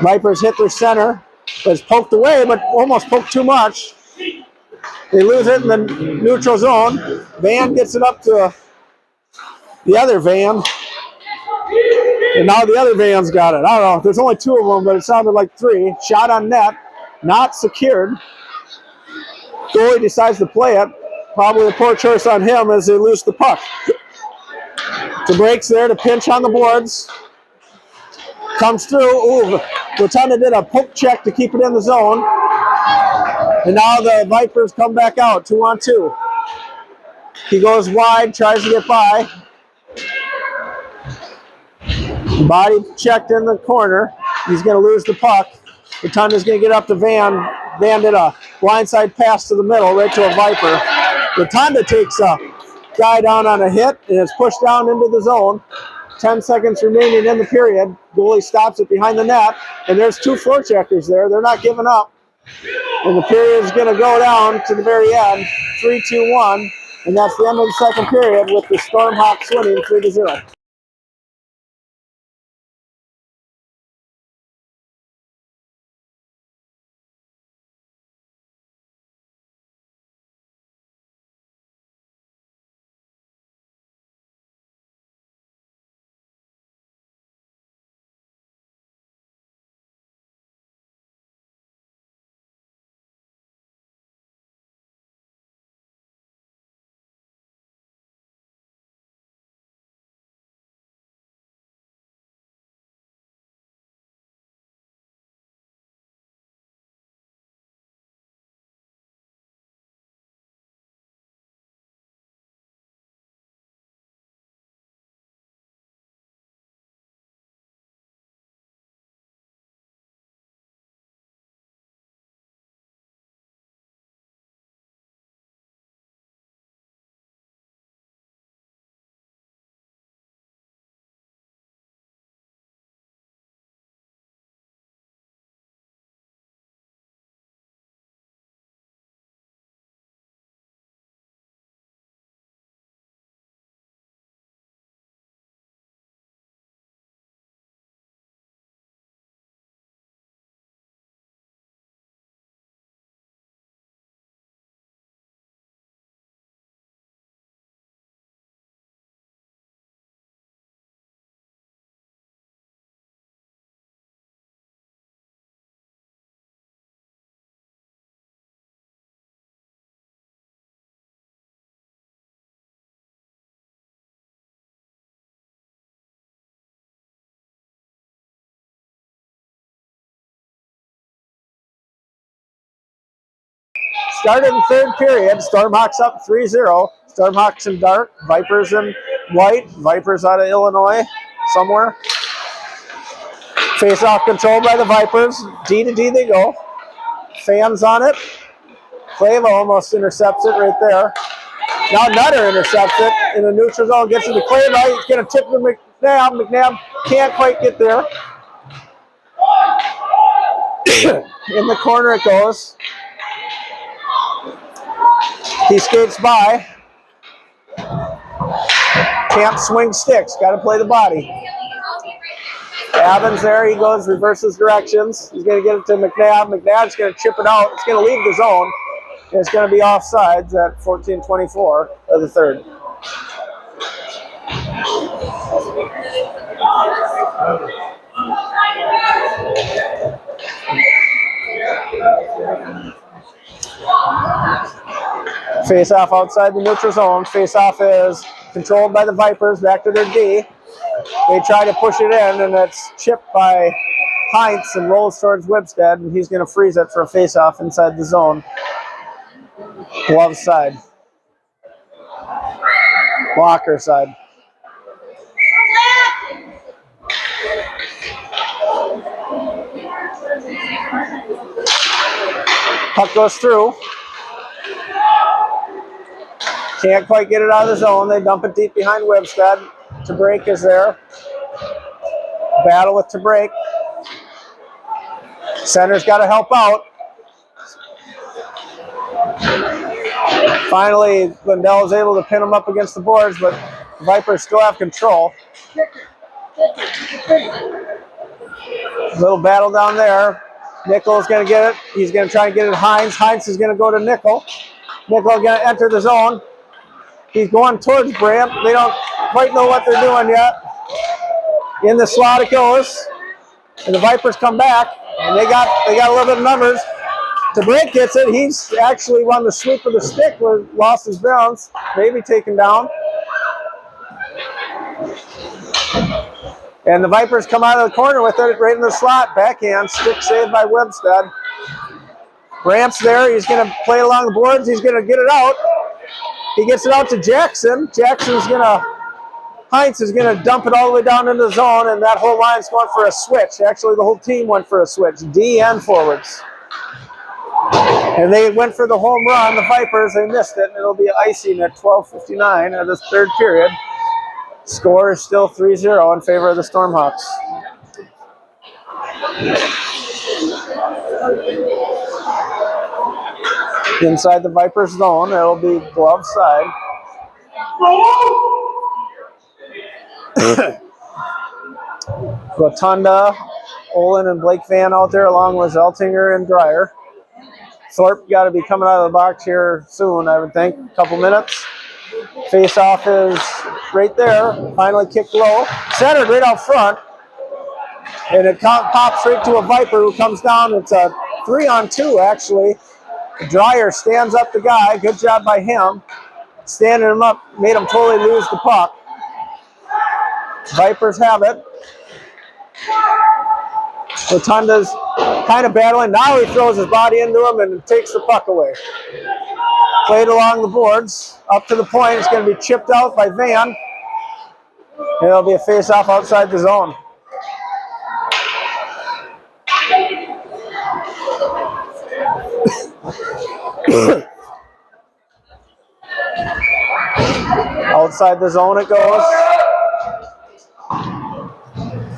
Vipers hit their center, but it's poked away, but almost poked too much. They lose it in the neutral zone. Van gets it up to the other Van. And now the other Van's got it. I don't know. There's only two of them, but it sounded like three. Shot on net. Not secured. Goalie decides to play it. Probably a poor choice on him as they lose the puck. The Breaks there to pinch on the boards. Comes through. Ooh, Rotunda did a poke check to keep it in the zone. And now the Vipers come back out, 2-on-2. He goes wide, tries to get by. Body checked in the corner. He's going to lose the puck. Rotunda's going to get up to Van. Van did a blindside pass to the middle, right to a Viper. Rotunda takes a guy down on a hit and is pushed down into the zone. 10 seconds remaining in the period. Goalie stops it behind the net, and there's two forecheckers there. They're not giving up. And the period is going to go down to the very end, 3-2-1, and that's the end of the second period with the Stormhawks winning 3-0. Start in the third period. Stormhawks up 3-0. Stormhawks in dark, Vipers in white. Vipers out of Illinois somewhere. Face-off controlled by the Vipers. D to D they go. Fans on it. Clava almost intercepts it right there. Now Nutter intercepts it in the neutral zone. Gets into Clava. He's going to tip to McNabb. McNabb can't quite get there. In the corner it goes. He skates by. Can't swing sticks. Got to play the body. Evans there. He goes, reverses directions. He's going to get it to McNabb. McNabb's going to chip it out. It's going to leave the zone. And it's going to be offsides at 14:24 of the third. Face-off outside the neutral zone. Face-off is controlled by the Vipers. Back to their D. They try to push it in, and it's chipped by Heinz and rolls towards Wibstead, and he's going to freeze it for a face-off inside the zone. Glove side. Blocker side. Puck goes through. Can't quite get it out of the zone. They dump it deep behind Wibstead. To break is there. Battle with to break. Center's got to help out. Finally, Lindell is able to pin him up against the boards, but Vipers still have control. Little battle down there. Nickel's going to get it. He's going to try and get it to Heinz. Heinz is going to go to Nickel. Nickel going to enter the zone. He's going towards Brandt. They don't quite know what they're doing yet. In the slot it goes. And the Vipers come back. And they got a little bit of numbers. DeBrink gets it. He's actually won the sweep of the stick, lost his balance, maybe taken down. And the Vipers come out of the corner with it right in the slot. Backhand, stick saved by Wibstead. Brandt's there. He's going to play along the boards. He's going to get it out. He gets it out to Jackson. Heinz is going to dump it all the way down into the zone, and that whole line's going for a switch. Actually, the whole team went for a switch, D and forwards. And they went for the home run. The Vipers, they missed it, and it'll be icing at 12:59 of this third period. Score is still 3-0 in favor of the Stormhawks. Inside the Vipers zone, it'll be glove side. Rotunda, Olin, and Blake Van out there, along with Zeltinger and Dreyer. Thorpe got to be coming out of the box here soon, I would think. A couple minutes. Face-off is right there. Finally kicked low. Centered right out front. And it pops right to a Viper who comes down. It's a 3-on-2, actually. Dreyer stands up the guy. Good job by him. Standing him up made him totally lose the puck. Vipers have it. Rotunda's kind of battling. Now he throws his body into him and takes the puck away. Played along the boards. Up to the point. It's going to be chipped out by Van. And it'll be a face-off outside the zone. Outside the zone it goes.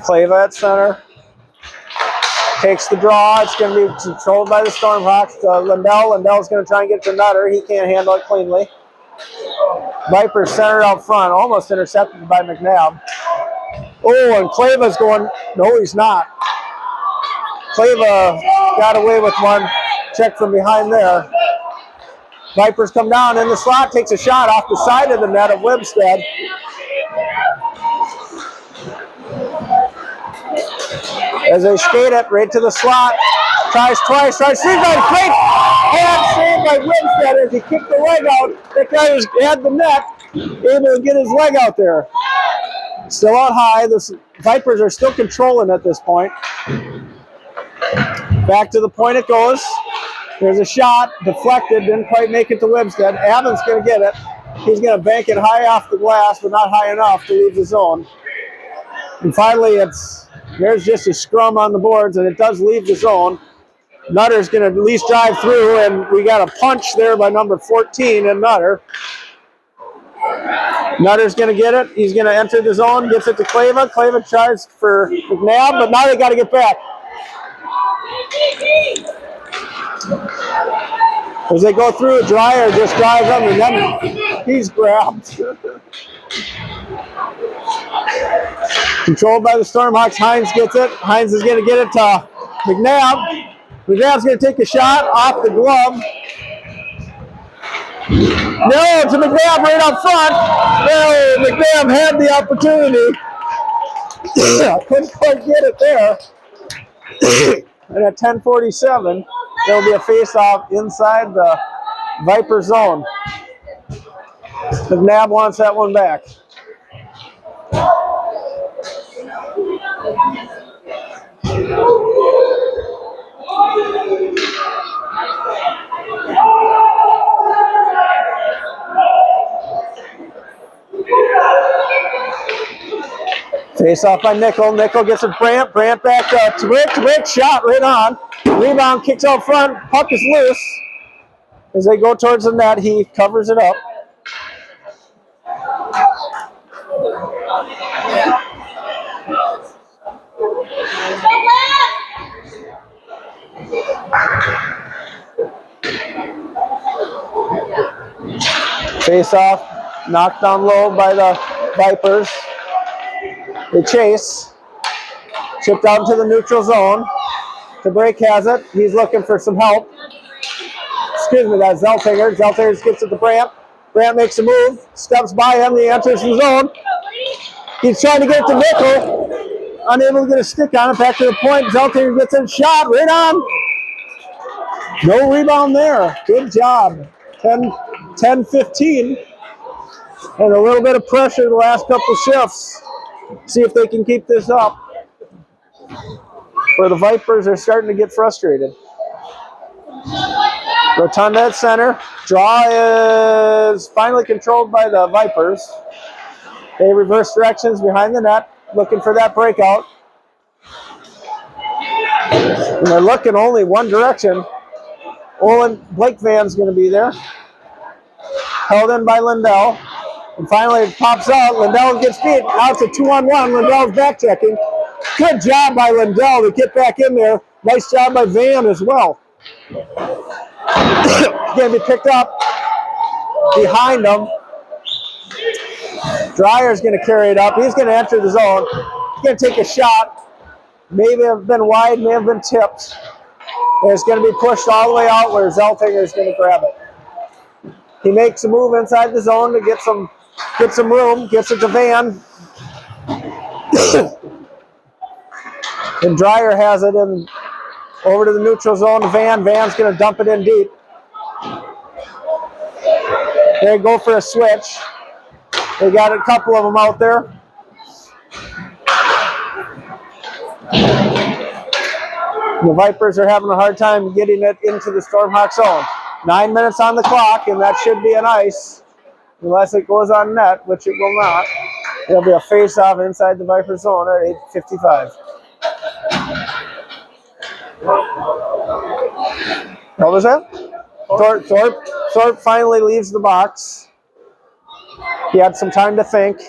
Clava at center. Takes the draw. It's going to be controlled by the Stormhawks. Lindell. Lindell's going to try and get to Nutter. He can't handle it cleanly. Vipers centered out front. Almost intercepted by McNabb. Oh, and Clava's going. No, he's not. Clava got away with one. Check from behind there. Vipers come down in the slot. Takes a shot off the side of the net of Wibstead. As they skate it right to the slot. Tries twice. Saved by great hand saved by Wibstead as he kicked the leg out. That guy had the net, able to get his leg out there. Still out high. The Vipers are still controlling at this point. Back to the point it goes. There's a shot, deflected, didn't quite make it to Webstead. Abbott going to get it. He's going to bank it high off the glass, but not high enough to leave the zone. And finally, there's just a scrum on the boards, and it does leave the zone. Nutter's going to at least drive through, and we got a punch there by number 14 in Nutter. Nutter's going to get it. He's going to enter the zone, gets it to Clava. Clava tries for McNabb, but now they got to get back. As they go through, Dreyer just drives under, and then he's grabbed. Controlled by the Stormhawks. Hines gets it. Hines is going to get it to McNabb. McNabb's going to take a shot off the glove. No, to McNabb right up front. No, McNabb had the opportunity. Couldn't quite get it there. And at 10:47, there'll be a face-off inside the Viper zone. McNabb wants that one back. Face off by Nickel. Nickel gets it Brandt. Brandt back to Rick. Rick shot right on. Rebound kicks out front. Puck is loose. As they go towards the net, he covers it up. Face off, knocked down low by the Vipers. They chase. Chipped out into the neutral zone. DeBrake has it. He's looking for some help. Excuse me, that's Zeltinger. Zeltinger gets it to Brandt. Brandt makes a move, steps by him, he enters the zone. He's trying to get it to Nickel. Unable to get a stick on it. Back to the point. Zeltinger gets in shot right on. No rebound there. Good job. 10-15. And a little bit of pressure the last couple shifts. See if they can keep this up. Where the Vipers are starting to get frustrated. Rotunda at center. Draw is finally controlled by the Vipers. They reverse directions behind the net, looking for that breakout. And they're looking only one direction. Olin Blake Van's going to be there. Held in by Lindell. And finally it pops out. Lindell gets beat. Now it's a 2-on-1. Lindell's back checking. Good job by Lindell to get back in there. Nice job by Van as well. Going to be picked up behind them. Dreyer's going to carry it up. He's going to enter the zone. He's going to take a shot. Maybe have been wide, may have been tipped. And it's going to be pushed all the way out where Zeltinger is going to grab it. He makes a move inside the zone to get some room. Gets it to Van. And Dreyer has it in over to the neutral zone to Van. Van's going to dump it in deep. They go for a switch. They got a couple of them out there. The Vipers are having a hard time getting it into the Stormhawk zone. 9 minutes on the clock, and that should be an ice. Unless it goes on net, which it will not. There'll be a face-off inside the Viper zone at 8:55. What was that? Thorpe finally leaves the box. He had some time to think.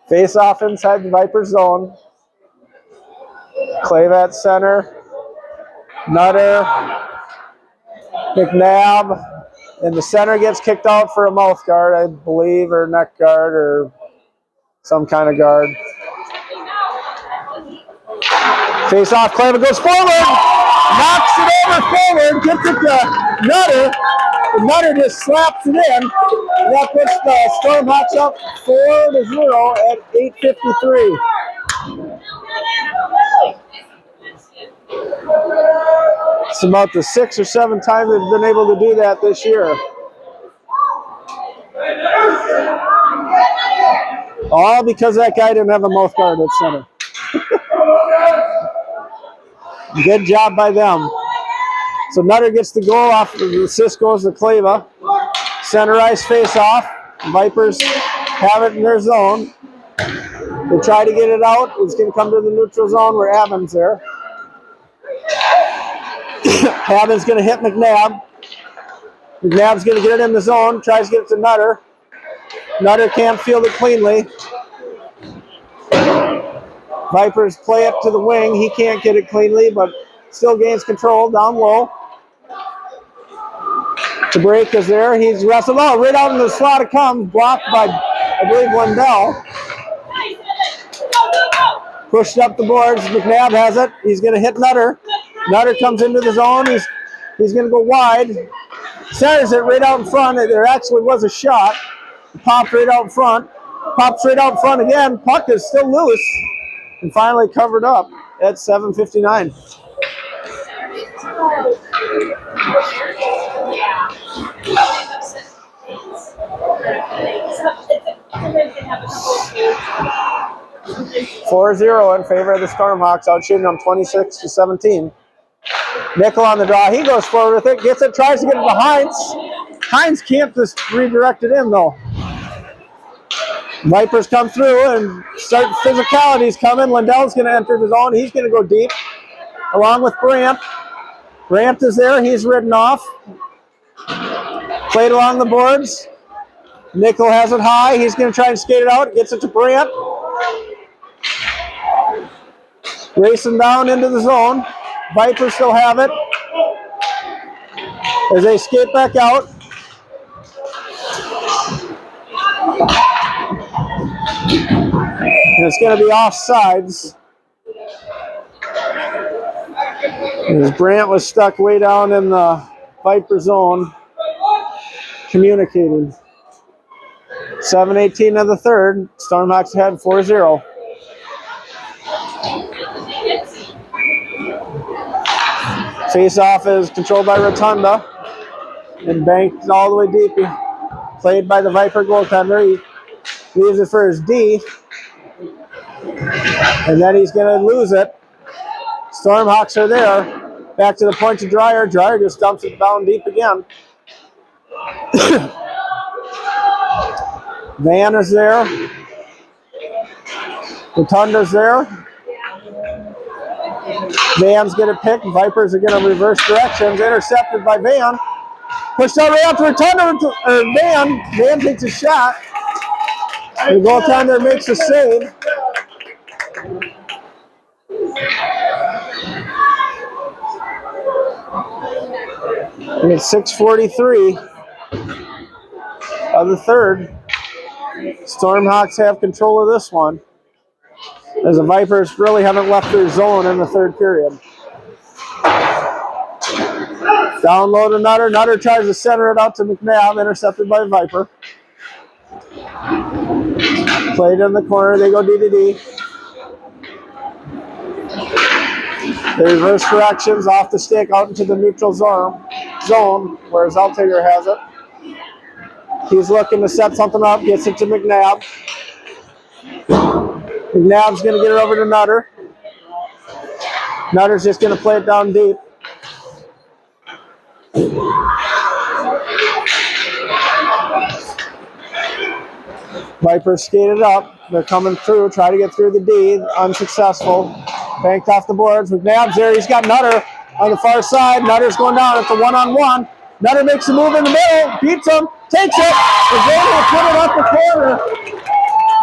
Face off inside the Viper zone. Clavat center. Nutter. McNabb. And the center gets kicked out for a mouth guard, I believe, or neck guard, or some kind of guard. Face off, Clava goes forward, knocks it over forward, gets it to Nutter. Nutter just slaps it in. That puts the Stormhawks up 4-0 at 8:53. It's about the 6 or 7 times they've been able to do that this year. All because that guy didn't have a mouth guard at center. Good job by them. So Nutter gets the goal off. The assist goes to Clava. Center ice face off. Vipers have it in their zone. They try to get it out. It's going to come to the neutral zone where Aben's there. Aben's going to hit McNabb. McNabb's going to get it in the zone. Tries to get it to Nutter. Nutter can't field it cleanly. Vipers play it to the wing. He can't get it cleanly, but still gains control down low. The break is there. He's wrestled out right out in the slot. It comes, blocked by, I believe, Lindell. Pushed up the boards. McNabb has it. He's going to hit Nutter. Nutter comes into the zone. He's going to go wide. Centers it right out in front. There actually was a shot. Popped right out in front. Pops right out in front again. Puck is still loose. And finally covered up at 7:59. Yeah. 4-0 in favor of the Stormhawks, outshooting them 26-17. Nickel on the draw. He goes forward with it, gets it, tries to get it to Hines. Hines can't just redirect it in, though. Vipers come through and start physicalities coming. Lindell's going to enter the zone. He's going to go deep, along with Brandt. Brandt is there. He's ridden off. Played along the boards. Nickel has it high. He's going to try and skate it out. Gets it to Brandt. Racing down into the zone. Vipers still have it. As they skate back out. And it's going to be offsides. As Brandt was stuck way down in the Viper zone, communicating. 7:18 of the third. Stormhawks ahead 4-0. Face-off is controlled by Rotunda and banked all the way deep. Played by the Viper goaltender. He leaves it for his D. And then he's going to lose it. Stormhawks are there. Back to the point to Dreyer. Dreyer just dumps it down deep again. Van is there. Rotunda's there. Van's going to pick. Vipers are going to reverse directions. Intercepted by Van. Pushed out right out to Rotunda. Van. Van takes a shot. The goaltender makes a save. And it's 6:43 of the third. Stormhawks have control of this one, as the Vipers really haven't left their zone in the third period. Down low to Nutter. Nutter tries to center it out to McNabb, intercepted by Viper. Played in the corner. They go D to D. They reverse directions off the stick out into the neutral zone where Zeltiger has it. He's looking to set something up, gets it to McNabb. McNabb's going to get it over to Nutter. Nutter's just going to play it down deep. Vipers skated up. They're coming through, try to get through the D. Unsuccessful. Banked off the boards. McNabb's there. He's got Nutter on the far side. Nutter's going down at the one-on-one. Nutter makes a move in the middle. Beats him. Takes it. Is able to put it up the corner.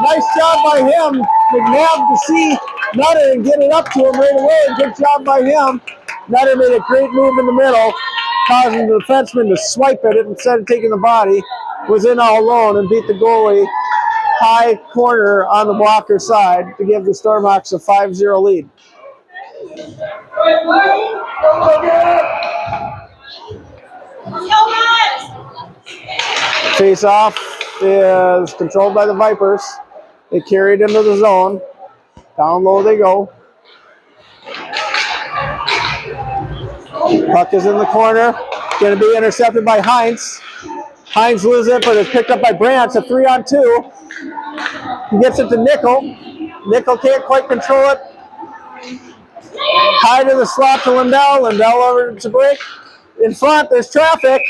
Nice job by him. McNabb to see Nutter and get it up to him right away. Good job by him. Nutter made a great move in the middle, causing the defenseman to swipe at it instead of taking the body. Was in all alone and beat the goalie high corner on the blocker side to give the Stormhawks a 5-0 lead. Face off is controlled by the Vipers. They carry it into the zone. Down low they go. Puck is in the corner. Going to be intercepted by Hines. Hines loses it, but it's picked up by Brandt. It's a 3-on-2. He gets it to Nickel. Nickel can't quite control it. High to the slot to Lindell. Lindell over to break. In front, there's traffic.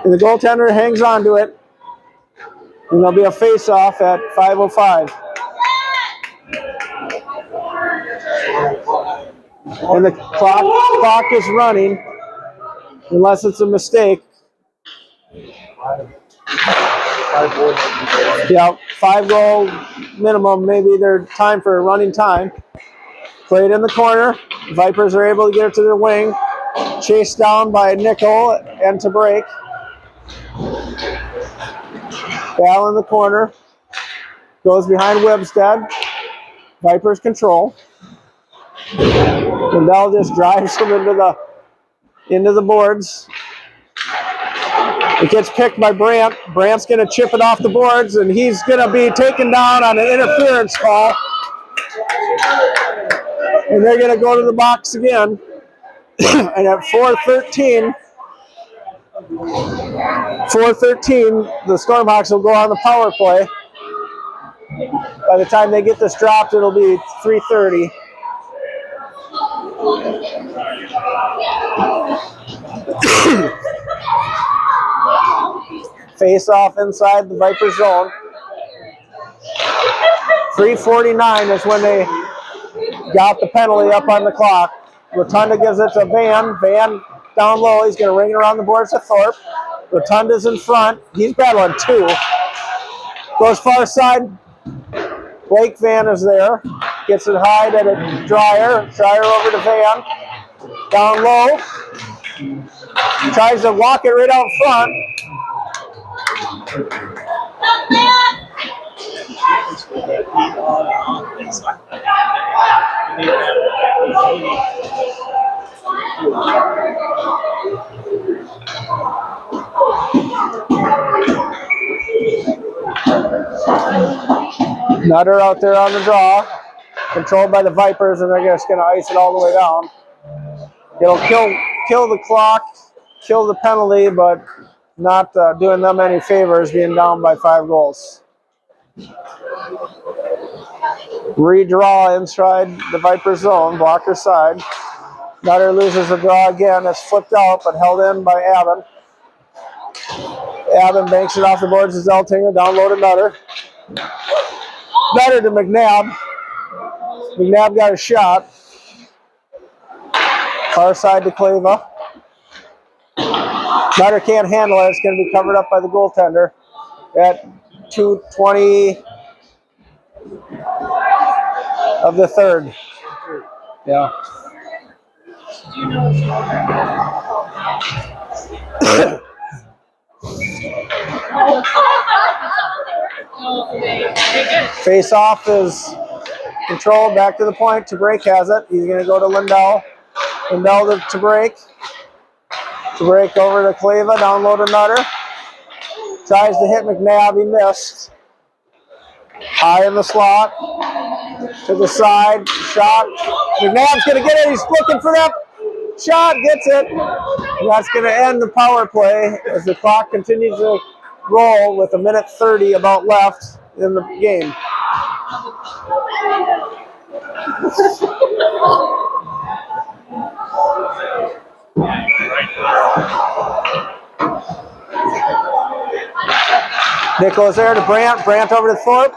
And the goaltender hangs on to it. And there'll be a face-off at 5:05. And the clock is running, unless it's a mistake. Yeah, 5-goal minimum. Maybe they're time for a running time. Played in the corner. Vipers are able to get it to their wing. Chased down by Nickel and to break. Ball in the corner. Goes behind Webstead. Vipers control. Lindell just drives him into the boards. It gets picked by Brandt. Brandt's going to chip it off the boards, and he's going to be taken down on an interference call. And they're going to go to the box again. And at 4:13, the Stormhawks will go on the power play. By the time they get this dropped, it'll be 3:30. Face off inside the Viper zone. 3:49 is when they got the penalty up on the clock. Rotunda gives it to Van. Van down low. He's going to ring it around the boards to Thorpe. Rotunda's in front. He's battling two. Goes far side. Blake Van is there. Gets it high to Dreyer. Dreyer over to Van. Down low. Tries to walk it right out front. Nutter out there on the draw. Controlled by the Vipers, and they're just going to ice it all the way down. It'll kill the clock, kill the penalty, but not doing them any favors being down by 5 goals. Redraw inside the Viper zone, blocker side. Nutter loses the draw again. It's flipped out, but held in by Aben. Aben banks it off the boards to Zeltinger, down low to Nutter. Nutter to McNabb. McNabb got a shot. Far side to Kleva. Nutter can't handle it. It's going to be covered up by the goaltender at 2:20 of the third. Yeah. Face off is controlled back to the point. To break has it. He's going to go to Lindell. Lindell to break. To break over to Kleva. Down low to Nutter. Tries to hit McNabb. He missed. High in the slot. To the side. Shot. McNabb's going to get it. He's looking for that shot. Gets it. And that's going to end the power play as the clock continues to roll with 1:30 about left in the game. Nicholas there to Brandt. Brandt over to Thorpe.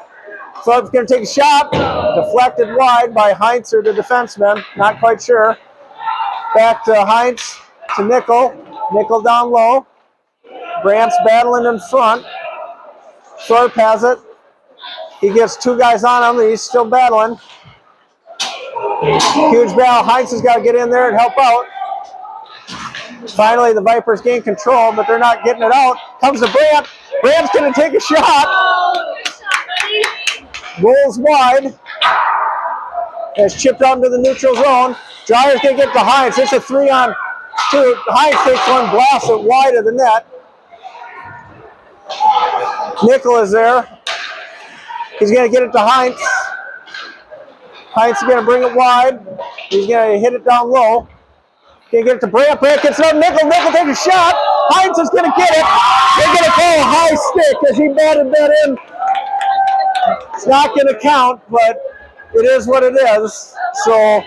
Thorpe's going to take a shot. Deflected wide by Heinz or the defenseman. Not quite sure. Back to Heinz to Nickel. Nickel down low. Brandt's battling in front. Thorpe has it. He gets 2 guys on him, and he's still battling. Huge battle. Heinz has got to get in there and help out. Finally, the Vipers gain control, but they're not getting it out. Comes to Brandt. Brandt's going to take a shot. Rolls wide. It's chipped onto the neutral zone. Dryer's going to get to Heinz. It's a 3-on-2. Heinz takes one, blasts it wide of the net. Nickel is there. He's going to get it to Heinz. Heinz is going to bring it wide. He's going to hit it down low. Going to get it to Brandt. Brandt gets it up. Nickel takes a shot. Heinz is going to get it. They're going to call a high stick as he batted that in. It's not going to count, but it is what it is. So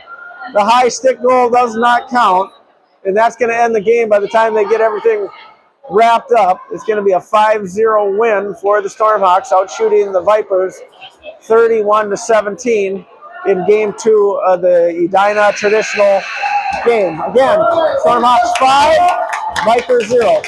the high stick goal does not count, and that's going to end the game by the time they get everything wrapped up. It's going to be a 5-0 win for the Stormhawks, out shooting the Vipers 31-17 in Game 2 of the Edina traditional game. Again, Stormhawks 5, Vipers 0.